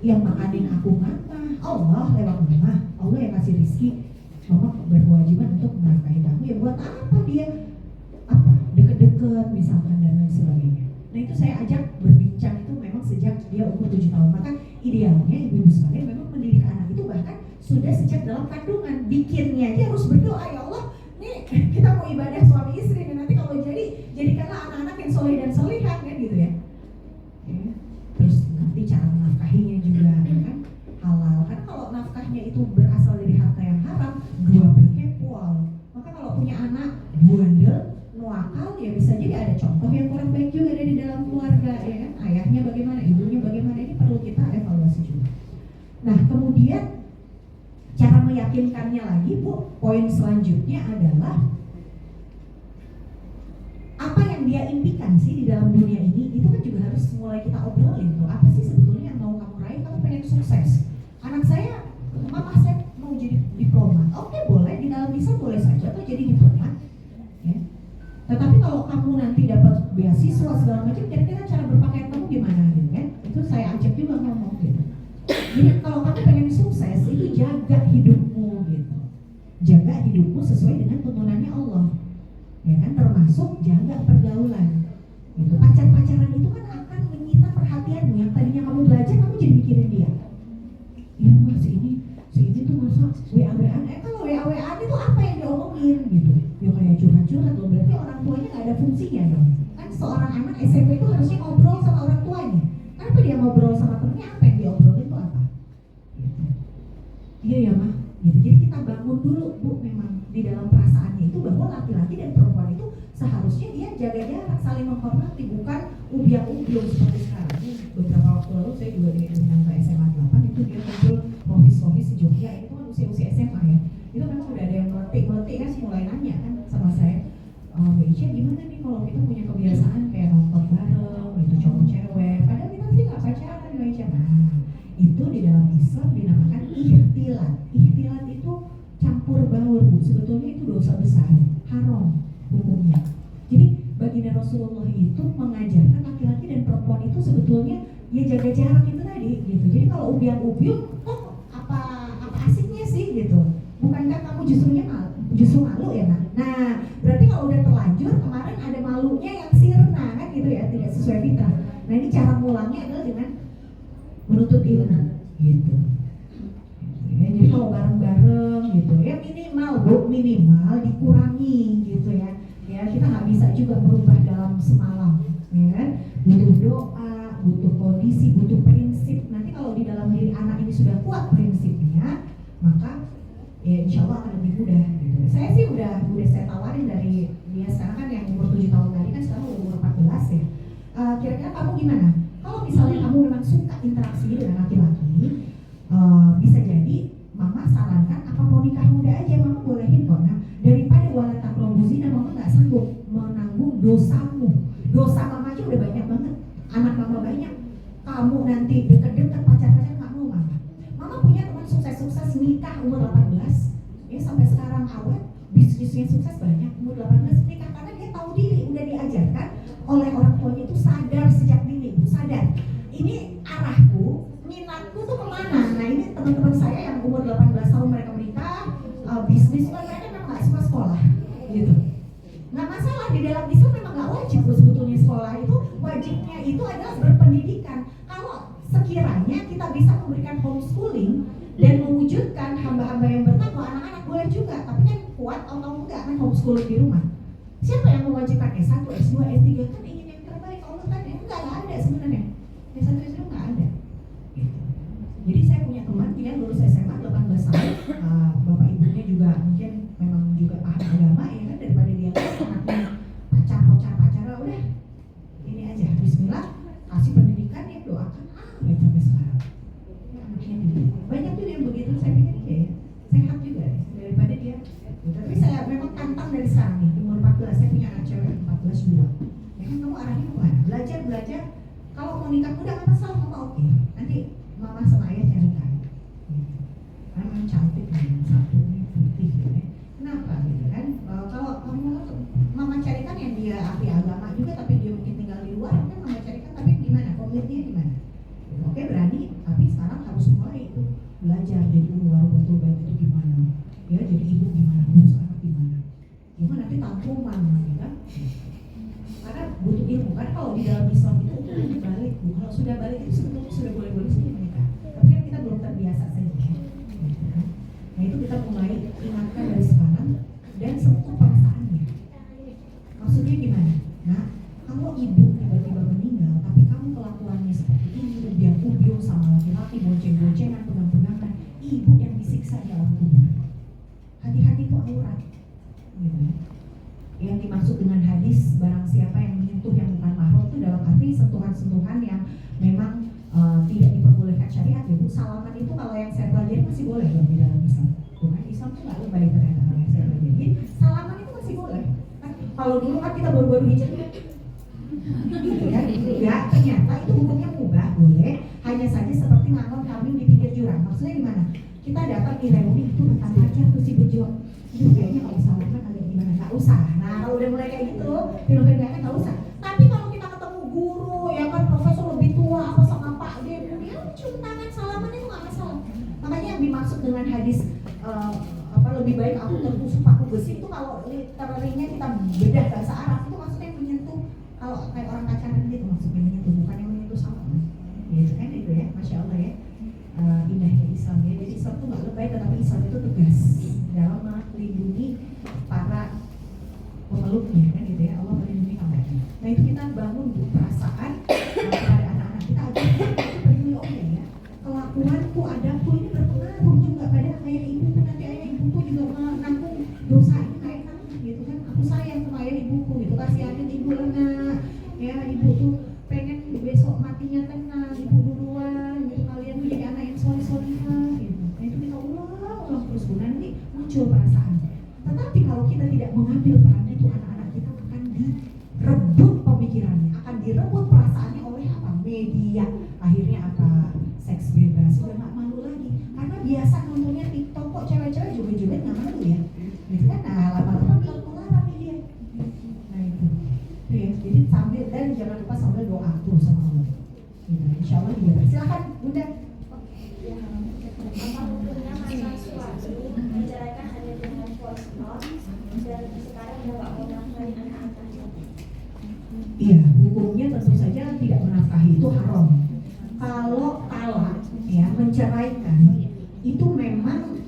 yang makanin aku ngapa, Allah lewat mama, Allah yang kasih rezeki, mama berkewajiban untuk menafkahi kamu. Ya buat apa dia deket-deket misalkan dan lain sebagainya. Nah itu saya ajak berbincang itu memang sejak dia umur 7 tahun. Maka idealnya ibu-ibu sekalian memang mendidik anak itu bahkan sudah sejak dalam kandungan. Bikinnya aja harus berdoa, ya Allah nih kita mau ibadah suami istri nih, nanti kalau jadikanlah anak-anak yang soleh dan solihah kan gitu ya. Terus nanti cara menafkahinya juga kan halal. Karena kalau nafkahnya itu berasal dari harta yang haram, dua berkepol. Maka kalau punya anak bandel, nuakal, ya bisa jadi ada contoh yang kurang baik juga ada di dalam keluarga ya kan. Ayahnya bagaimana, ibunya bagaimana, ini perlu kita evaluasi juga. Nah kemudian cara meyakinkannya lagi Bu, poin selanjutnya adalah apa yang dia impikan sih di dalam dunia ini. Itu kan juga harus mulai kita obrolin tuh, apa sih sebetulnya yang mau kamu raih. Kamu pengen sukses, anak saya, mama saya mau jadi diplomat. Oke boleh, di dalam Islam boleh saja tuh jadi diplomat ya. Tetapi kalau kamu nanti dapat beasiswa segala macam, kira-kira cara berpakaian kamu gimana gitu kan. Itu saya ajak juga ngomong gitu. Jadi kalau kamu pengen sukses, itu jaga hidupmu gitu, jaga hidupmu sesuai dengan tuntunannya Allah ya kan, termasuk jaga pergaulan gitu. Pacaran itu kan akan menyita perhatianmu. Yang tadinya kamu belajar, kamu jadi mikirin dia. Ya mas ini tuh masa WA-WA, kalau WA-WA itu apa yang diomongin gitu. Ya kayak curhat-curhat loh, berarti orang tuanya gak ada fungsinya dong. Kan seorang anak SMP itu harusnya ngobrol sama orang tuanya. Kenapa dia ngobrol sama temennya, apa yang diobrolin itu apa? Gitu. Iya ya mah gitu. Jadi kita bangun dulu Bu, memang di dalam perasaannya itu bahwa laki-laki dan perempuan itu seharusnya dia jaga jarak, saling menghormati, bukan ubiang-ubiung seperti sekarang. Beberapa waktu lalu saya juga diundang ke SMA 8, itu dia muncul rohis-rohis Jogja, itu kan usia SMA ya. Itu memang udah ada yang meletik kan, mulai nanya kan sama saya, Mbak Ica gimana nih kalau kita punya kebiasaan kayak nonton bareng gitu, cowok cewek, padahal kita sih gak pacaran Mbak Ica. Nah itu di dalam Islam dinamakan ikhtilat. Ikhtilat itu campur baur Bu, sebetulnya itu dosa besar, haram hukumnya. Jadi baginda Rasulullah itu mengajarkan laki-laki dan perempuan itu sebetulnya ya jaga jarak itu tadi gitu. Jadi kalau ubiang-ubiung, oh apa asiknya sih gitu. Bukankah kamu justru malu ya nak? Nah berarti kalau udah terlanjur, kemarin ada malunya yang sirna kan gitu ya, tidak sesuai fitrah. Nah ini cara mulangnya adalah dengan menuntut ilmu gitu. Ya, jadi kalau bareng-bareng gitu ya minimal Bu, minimal dikurangi gitu ya. Ya kita nggak bisa juga berubah dalam semalam ya kan. Butuh doa, butuh kondisi, butuh prinsip. Nanti kalau di dalam diri anak ini sudah kuat prinsipnya, maka ya insya Allah akan lebih mudah gitu. Saya sih udah saya tawarin dari dia sekarang kan yang umur 7 tahun tadi kan, sekarang umur 14 ya. Kira-kira kamu gimana? Kalau misalnya kamu memang suka interaksi dengan laki-laki, bisa jadi mama sarankan apa mau nikah muda aja, mama bolehin kok. Nah daripada wala taqrabu zina, mama nggak sanggup menanggung dosamu. Dosa mama aja udah banyak banget, anak mama banyak, kamu nanti deket-deket pacar-pacar nggak mau mama. Mama punya teman sukses-sukses nikah umur 18 ya, sampai sekarang awet, bisnisnya sukses banyak, umur 18 nikah karena dia tahu diri, udah diajarkan oleh orang tuanya itu sadar sejak dini, sadar ini arahku, minatku tuh kemana. Nah ini teman-teman saya yang umur 18 tahun mereka menikah, bisnis, mereka memang nggak suka sekolah gitu. Nggak masalah, di dalam Islam memang nggak wajib sebetulnya sekolah itu, wajibnya itu adalah berpendidikan. Kalau sekiranya kita bisa memberikan homeschooling dan mewujudkan hamba-hamba yang bertakwa, anak-anak boleh juga, tapi kan kuat atau enggak kan homeschooling di rumah. Siapa yang mewajibkan S1, S2, S3 kan ingin yang terbaik, Allah kan enggak ada sebenarnya. S1, S2 enggak ada. Gitu. Jadi saya punya teman dia lulus SMA 18 tahun, bapak ibunya juga mungkin memang juga Gitu. Tapi saya memang tantang dari sekarang nih, umur 14, saya punya anak cewek 14 2. Ya kan kamu arahnya kemana? Belajar. Kalau mau nikah muda nggak masalah, mama oke. Nanti mama sama ayah carikan. Gitu. Karena memang cantik nih, satunya putih gitu ya. Kenapa gitu kan? Kalau kamu mama carikan yang dia ahli agama juga, tapi dia mungkin tinggal di luar, kan mama carikan, tapi gimana? Komitmennya gimana? Oke berani, tapi sekarang harus mulai itu belajar jadi warung betul baik itu gimana? Ya jadi ibu gimana? Ngurus anak gimana? Gimana nanti tangkuman gitu kan? Karena butuh ilmu kan, kalau di dalam Islam itu balik, kalau sudah balik itu sebetulnya sudah boleh-boleh sih menikah. Tapi kan kita belum terbiasa saja. Gitu kan? Nah itu kita mulai ingatkan dari sekarang dan sentuh perasaannya. Maksudnya gimana? Nah kalau ibu tiba-tiba meninggal, tapi kamu kelakuannya seperti ini, udah ubiung sama laki-laki, bonceng-boncengan, pegang-pegangan, ibu yang disiksa di alam kubur. Hati-hati itu aurat. Gitu ya. Yang dimaksud dengan hadis barang siapa yang menyentuh yang bukan mahram itu dalam arti sentuhan-sentuhan yang memang tidak diperbolehkan syariat ya Bu. Salaman itu kalau yang saya pelajari masih boleh loh di dalam Islam. Bukan Islam tuh nggak lebay ternyata kalau yang saya pelajari. Jadi salaman itu masih boleh. Kan, kalau dulu kan kita baru-baru hijab gitu kan, enggak, ternyata itu hukumnya mubah, boleh. Hanya saja seperti ngangon kambing di pinggir jurang. Maksudnya gimana? Kita dapat di reuni itu tentang pacar tuh si Bejo. Itu kayaknya kalau salaman agak gimana? Nggak usah. Nah kalau udah mulai kayak gitu, film-film kayaknya nggak usah. Tapi kalau kita ketemu guru, ya kan profesor lebih tua, apa sama Pak dia cium tangan salaman itu nggak masalah. Makanya yang dimaksud dengan hadis lebih baik aku tertusuk paku besi itu kalau literalnya kita bedah bahasa Arab itu maksudnya menyentuh, kalau kayak orang pacaran gitu maksudnya menyentuh, bukan yang menyentuh salaman. Gitu kan itu ya, masya Allah ya. Indahnya Islam ya. Jadi Islam itu nggak lebay, tetapi Islam itu tegas dalam melindungi para pemeluknya kan gitu ya. Allah melindungi hambanya. Nah itu kita bangun tuh perasaan pada anak-anak kita agar kita peduli ya. Kelakuanku, adabku ini berpengaruh juga pada ayah ibuku. Nanti ayah ibuku juga menanggung dosa ini kayak kamu gitu kan. Aku sayang sama ayah ibuku gitu, kasihanin ibu lah ya, ibu tuh pengen besok matinya tenang, ibu duluan gitu, kalian tuh jadi anak yang soleh-solehah gitu. Nah itu kita ulang terus Bu, nanti muncul perasaan. Tetapi kalau kita tidak mengambil perannya itu anak-anak kita akan direbut pemikirannya, akan direbut perasaannya oleh apa? Media. Akhirnya apa? Seks bebas, udah gak malu lagi. Karena biasa nontonnya TikTok kok cewek-cewek juga gak malu ya. Gitu kan, nah lama-lama keluar dia. Nah itu ya, jadi sambil, dan jangan lupa sambil doa tuh sama Allah. Gitu, insya Allah dia. Silakan Bunda. Apa hukumnya masa suami menceraikan hanya dengan voice note dan sekarang udah gak mau nafkahi anak-anaknya? Iya, hukumnya tentu saja tidak menafkahi itu haram. Kalau talak ya, menceraikan itu memang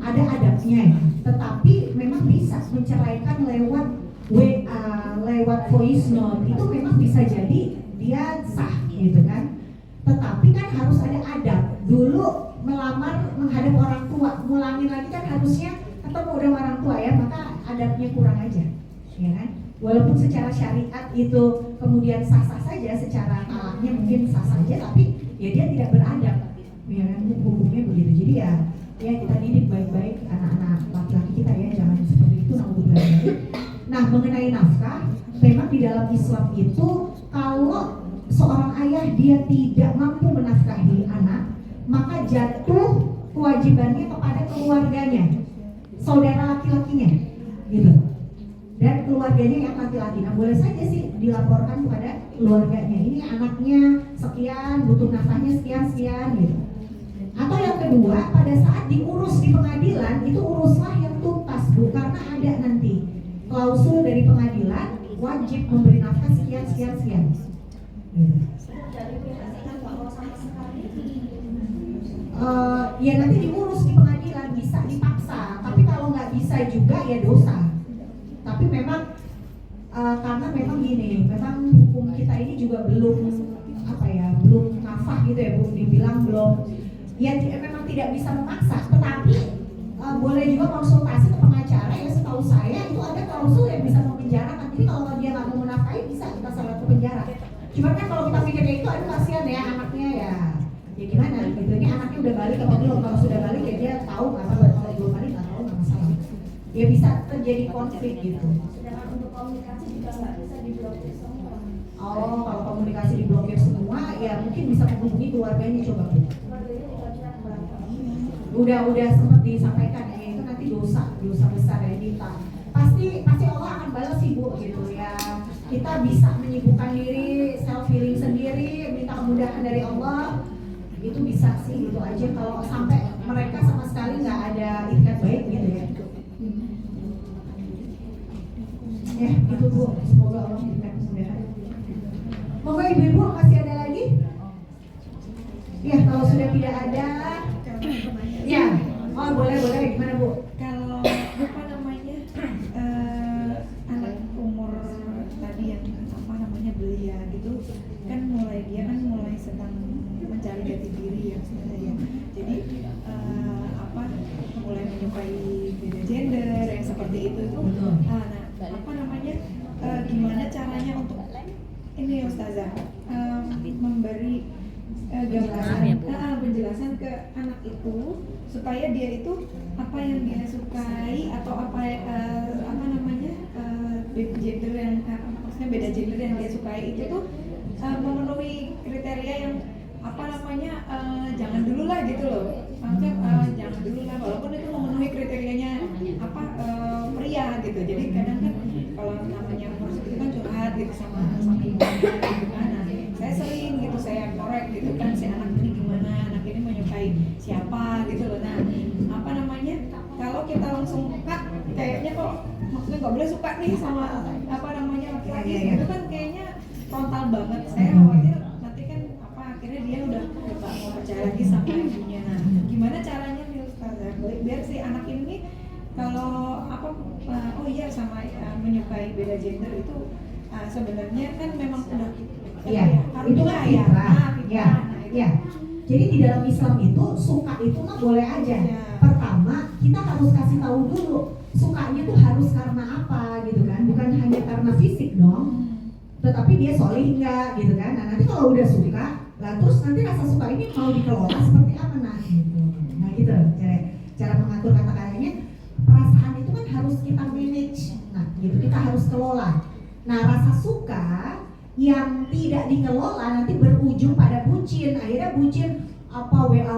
ada adabnya ya, tetapi memang bisa menceraikan lewat WA, lewat voice note, itu memang bisa jadi dia sah gitu kan. Tetapi kan harus ada adab. Dulu melamar menghadap orang tua, ngulangin lagi kan harusnya ketemu udah orang tua ya, maka adabnya kurang aja, ya kan? Walaupun secara syariat itu kemudian sah-sah saja, secara talaknya mungkin sah saja, tapi ya dia tidak beradab, ya kan? Hukumnya begitu. Jadi ya kita didik baik-baik anak-anak laki-laki kita ya, jangan seperti itu. Nah mengenai nafkah, memang di dalam Islam itu kalau seorang ayah dia tidak mampu menafkahi anak, maka jatuh kewajibannya kepada keluarganya, saudara laki-lakinya, gitu. Dan keluarganya yang laki-laki, nah boleh saja sih dilaporkan kepada keluarganya, ini anaknya sekian, butuh nafkahnya sekian gitu. Atau yang kedua, pada saat diurus di pengadilan, itu uruslah yang tuntas Bu, karena ada nanti klausul dari pengadilan wajib memberi nafkah sekian. Gitu. Dari pihak yang nggak mau sama sekali. Ya nanti diurus di pengadilan, bisa dipaksa, tapi kalau nggak bisa juga ya dosa. Tapi memang karena memang gini, memang hukum kita ini juga belum kafah gitu ya Bu, dibilang belum, ya memang tidak bisa memaksa, tetapi boleh juga konsultasi ke pengacara ya. Setahu saya itu ada klausul yang bisa memenjarakan. Jadi kalau dia nggak mau menafkahi bisa kita seret ke penjara. Cuman kan kalau kita mikirnya itu, aduh kasihan ya anaknya ya gimana gitu, ini anaknya udah balik apa belum? Kalau sudah balik ya dia tahu, apa kalau belum balik nggak tahu, nggak masalah. ya bisa terjadi konflik gitu. Sedangkan untuk komunikasi juga nggak bisa diblokir semua. Oh, kalau komunikasi diblokir semua, ya mungkin bisa menghubungi keluarganya, coba Bu. Keluarganya juga tidak berapa. Udah sempat disampaikan ya, itu nanti dosa besar ya kita. Pasti Allah akan balas sih Bu gitu ya. Kita bisa menyibukkan diri, self healing sendiri, minta kemudahan dari Allah. Itu bisa sih gitu aja kalau sampai mereka sama sekali nggak ada itikat baik gitu ya. Ya itu Bu, semoga Allah memberikan kemudahan. Moga ibu-ibu masih ada lagi? Ya kalau sudah tidak ada, ya, oh boleh gimana Bu? Kalau apa namanya anak umur tadi yang apa namanya belia gitu kan dia kan mulai sedang mencari jati diri ya sebenarnya. Jadi apa mulai menyukai beda gender yang seperti itu. Nah apa namanya gimana caranya untuk ini Ustazah memberi gambaran penjelasan ke anak itu supaya dia itu apa yang dia sukai atau apa namanya gender yang maksudnya beda gender yang dia sukai itu tuh memenuhi kriteria yang apa namanya jangan dulu lah gitu loh, maksudnya jangan dulu lah walaupun itu memenuhi kriterianya apa pria gitu. Jadi kadang kan kalau namanya proses itu kan curhat gitu sama ibunya gitu kan. Nah, saya sering gitu saya korek gitu kan si anak ini gimana, anak ini menyukai siapa gitu loh. Nah apa namanya kalau kita langsung cut kayaknya kok maksudnya nggak boleh suka nih sama apa namanya laki-laki itu kan kayaknya frontal banget. Saya khawatir nanti kan apa akhirnya dia udah nggak mau percaya lagi sama ibunya. Nah gimana caranya nih Ustazah biar si anak ini kalau apa oh iya sama menyukai beda gender itu sebenarnya kan memang udah iya itu kan fitrah ya. Jadi di dalam Islam itu suka itu mah boleh aja ya. Pertama kita harus kasih tahu dulu sukanya tuh harus karena apa gitu kan, bukan hanya karena fisik dong, tetapi dia soleh enggak gitu kan. Nah nanti kalau udah suka lah terus nanti rasa suka ini mau dikelola seperti apa gitu. Nah gitu cara mengatur kata-katanya. Perasaan itu kan harus kita manage, nah gitu kita harus kelola. Nah rasa suka yang tidak dikelola nanti berujung pada bucin. Akhirnya bucin apa WA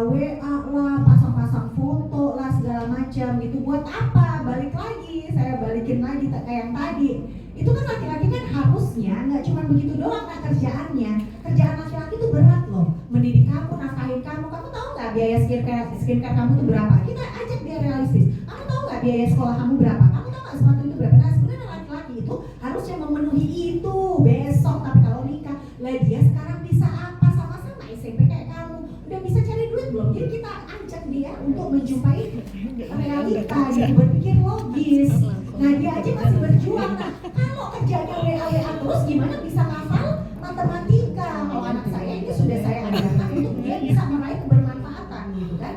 lah, pasang-pasang foto lah segala macam gitu. Buat apa? Balik lagi, saya balikin lagi kayak yang tadi. Itu kan laki-laki kan harusnya nggak cuma begitu doang kan kerjaannya. Kerjaan laki-laki itu berat loh. Mendidik kamu, nafkahin kamu. Kamu tahu nggak biaya skincare kamu itu berapa? Kita ajak dia realistis. Kamu tahu nggak biaya sekolah kamu berapa? Kamu tahu nggak sepatu itu berapa? Nah sebenarnya laki-laki itu harusnya memenuhi itu besok. Tapi kalau nikah, lah dia sekarang bisa apa? Sama-sama SMP kayak kamu. Udah bisa cari duit belum? Jadi kita ajak dia untuk menjumpai realita, gitu, berpikir logis. Nah dia aja masih berjuang. Nah kalau kerjanya WA terus gimana bisa hafal matematika? Kalau anak saya ini sudah saya ajarkan untuk dia bisa meraih kebermanfaatan gitu kan.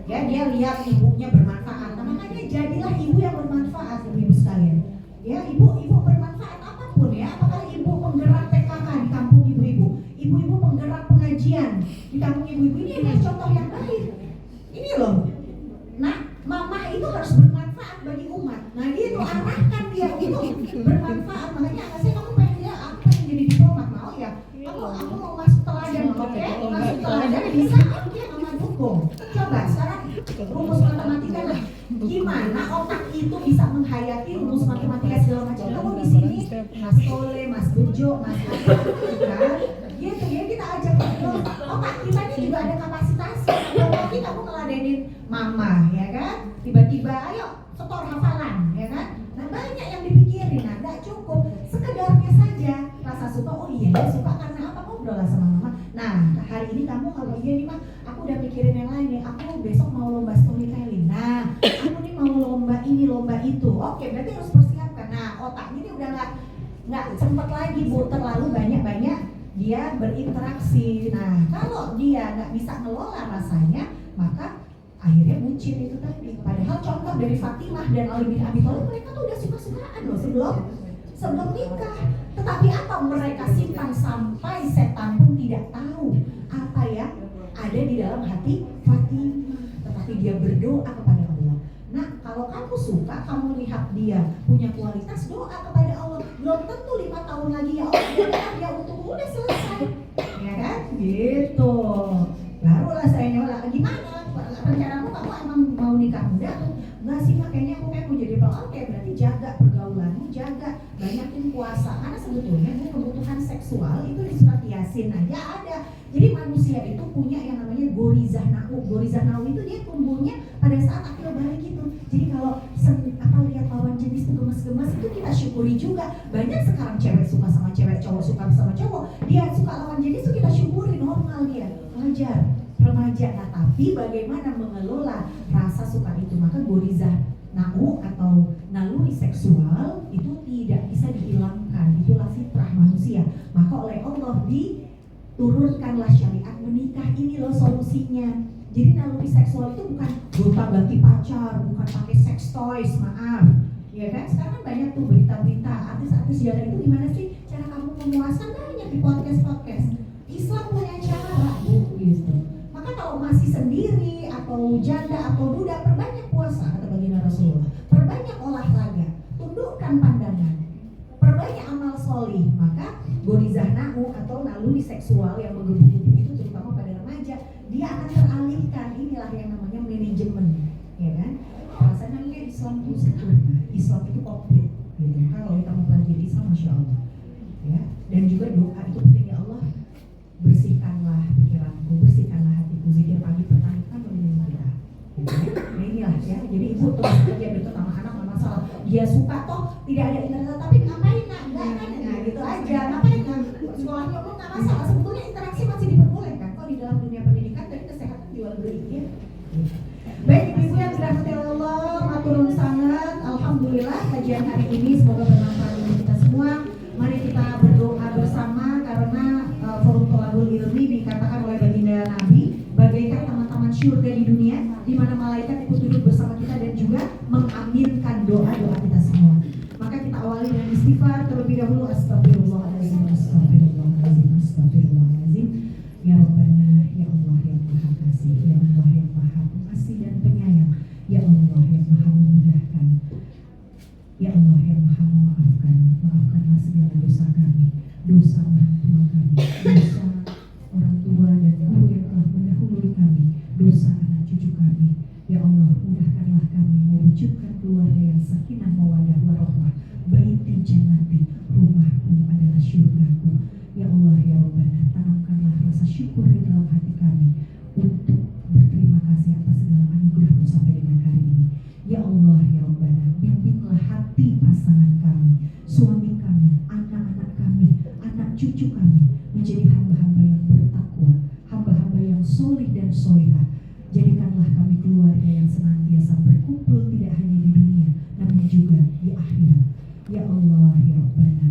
Ya dia lihat ibunya bermanfaat. Nah, makanya jadilah ibu yang bermanfaat ibu sekalian. Ya ibu bermanfaat apapun ya. Apakah ibu penggerak PKK di kampung ibu-ibu, ibu-ibu penggerak pengajian di kampung ibu-ibu, ini adalah contoh yang baik. Ini loh. Nah mama itu harus bermanfaat bagi umat. Nah dia itu arahkan dia untuk bermanfaat. Makanya anak saya kamu pengen dia aku pengen jadi diplomat mau ya. Aku mau masuk teladan, oke? Masuk teladan bisa, oke, mama dukung. Coba sekarang rumus matematika lah. Gimana otak itu bisa menghayati rumus matematika segala macam? Kamu di sini Mas Tole, Mas Bejo, Mas kan? Gitu ya kita ajak ngobrol. Otak kita ini juga ada kapasitasnya. Kalau lagi kamu ngeladenin mama, ya kan? Tiba-tiba ayo setor hafalan, ya kan? Nah banyak yang dipikirin, nah nggak cukup. Sekedarnya saja rasa suka, oh iya dia suka karena apa? Ngobrol lah sama mama. Nah hari ini kamu kalau iya nih mah, aku udah pikirin yang lain nih. Aku besok mau lomba storytelling. Nah aku nih mau lomba ini, lomba itu. Oke berarti harus persiapkan. Nah otaknya ini udah nggak sempet lagi Bu, terlalu banyak dia berinteraksi. Nah kalau dia nggak bisa ngelola rasanya, maka akhirnya bucin itu tadi. Padahal contoh dari Fatimah dan Ali bin Abi Thalib, mereka tuh udah suka-sukaan loh sebelum nikah. Tetapi apa mereka simpan sampai setan pun tidak tahu apa yang ada di dalam hati Fatimah. Tetapi dia berdoa kepada Allah. Nah, kalau kamu suka, kamu lihat dia punya kualitas, doa kepada Allah. Belum tentu 5 tahun lagi ya Allah dia untukmu udah selesai, ya kan? Gitu. Barulah saya nyola, gimana? Rencanamu kamu emang mau nikah muda tuh? Enggak sih, makanya aku kayak mau jadi oke, berarti jaga pergaulanmu, jaga banyakin puasa. Karena sebetulnya kebutuhan seksual itu di surat Yasin aja ada. Jadi manusia itu punya yang namanya gorizah nau. Gorizah nau itu dia tumbuhnya pada saat akil balik itu. Jadi kalau lihat lawan jenis itu gemes-gemes itu kita syukuri juga. Banyak sekarang cewek suka sama cewek, cowok suka sama cowok. Dia suka lawan jenis itu kita syukuri, normal dia, wajar, remaja. Nah, tapi bagaimana mengelola rasa suka itu? Maka gorizah nau atau naluri seksual itu tidak bisa dihilangkan. Itulah fitrah manusia. Maka oleh Allah turunkanlah syariat menikah, ini loh solusinya. Jadi naluri seksual itu bukan gonta-ganti pacar, bukan pakai sex toys, maaf. Ya kan? Sekarang banyak tuh berita-berita artis-artis janda itu gimana sih cara kamu memuaskan, banyak di podcast-podcast. Islam punya cara, gitu. Maka kalau masih sendiri atau janda atau duda, perbanyak puasa kata baginda Rasulullah. Perbanyak olahraga, tundukkan pandangan, perbanyak amal solih. Maka gorizah nau atau naluri seksual yang menggebu-gebu itu terutama pada remaja, dia akan teralihkan. Inilah yang namanya manajemen, ya kan? Rasanya Islam itu sempurna, Islam itu komplit, gitu. Kalau kita mempelajari Islam, masya Allah, ya. Dan juga doa itu penting, ya Allah, bersihkanlah pikiranku, bersihkanlah hatiku. Zikir pagi petang kan menolong kita. Nah inilah ya. Jadi ibu terus kerja deket sama anak, nggak masalah. Dia suka toh tidak ada internet, tapi ngapain nak? Enggak kan? Nah gitu aja. Ngapain nak? Sekolahnya umum nggak masalah. Sebetulnya interaksi masih diperbolehkan. Kok di dalam dunia pendidikan dan kesehatan jual beli ya. Baik ibu yang dirahmati Allah, matur sangat. Alhamdulillah kajian hari ini semoga bermanfaat bagi kita semua. Mari kita berdoa bersama karena forum tolabul ilmi dikatakan oleh baginda Nabi bagaikan taman-taman syurga di dunia, di mana malaikat ikut duduk bersama kita dan juga mengaminkan doa-doa kita semua. Maka kita awali dengan istighfar terlebih dahulu. Astagfirullahaladzim, astagfirullahaladzim, astagfirullahaladzim. Ya Rabbana, ya Allah yang maha kasih, ya Allah yang maha pengasih dan penyayang, ya Allah yang maha memudahkan, ya Allah yang maha memaafkan. Maafkanlah segala dosa kami, dosa orang tua kami, dosa orang tua dan guru yang telah mendahului kami, dosa anak cucu kami. Ya Allah, mudahkanlah kami mewujudkan keluarga yang sakinah mawaddah warahmah. Baiti jannati, rumahku adalah syurgaku. Ya Allah ya Rabbana, tanamkanlah rasa syukur di dalam hati kami untuk berterima kasih atas segala anugerah-Mu sampai dengan hari ini. Ya Allah ya Rabbana, bimbinglah hati pasangan kami, suami kami, anak-anak kami, anak cucu kami menjadi hamba-hamba yang bertakwa, hamba-hamba yang solih dan solihah. Jadikanlah kami keluarga yang senantiasa berkumpul tidak hanya di dunia, namun juga di akhirat. Ya Allah ya Rabbana,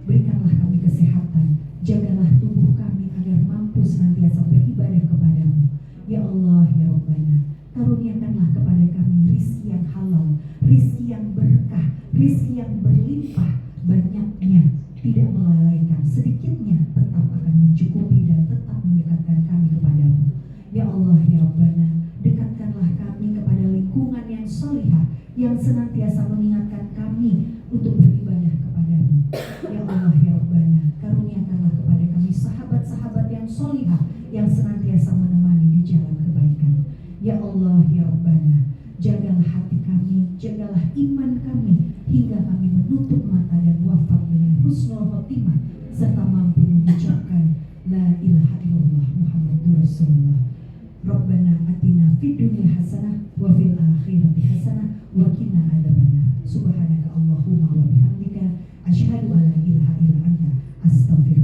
berikanlah kami kesehatan, jagalah tubuh kami agar mampu senantiasa beribadah kepadamu. Ya Allah ya Rabbana, karuniakanlah kepada kami rizki yang halal, rizki yang berkah, rizki yang berlimpah, banyaknya tidak melalaikan, sedikitnya tetap akan mencukupi dan tetap mendekatkan kami kepadamu. Ya Allah ya Rabbana, dekatkanlah kami kepada lingkungan yang solihah, yang senantiasa mengingatkan kami untuk beribadah kepadamu. Ya Allah ya Rabbana, karuniakanlah kepada kami sahabat-sahabat yang solihah, yang senantiasa menemani di jalan kebaikan. Ya Allah ya Rabbana, jagalah hati kami, jagalah iman kami, hingga kami menutup mata dan wafat dengan husnul khotimah, serta mampu mengucapkan La ilaha illallah Muhammadur Rasulullah. Rabbana atina fid dunya hasanah wa fil akhirati hasanah wa qina adzabannar. Subhanaka Allahumma wa bihamdika asyhadu an la ilaha illa anta astaghfiruka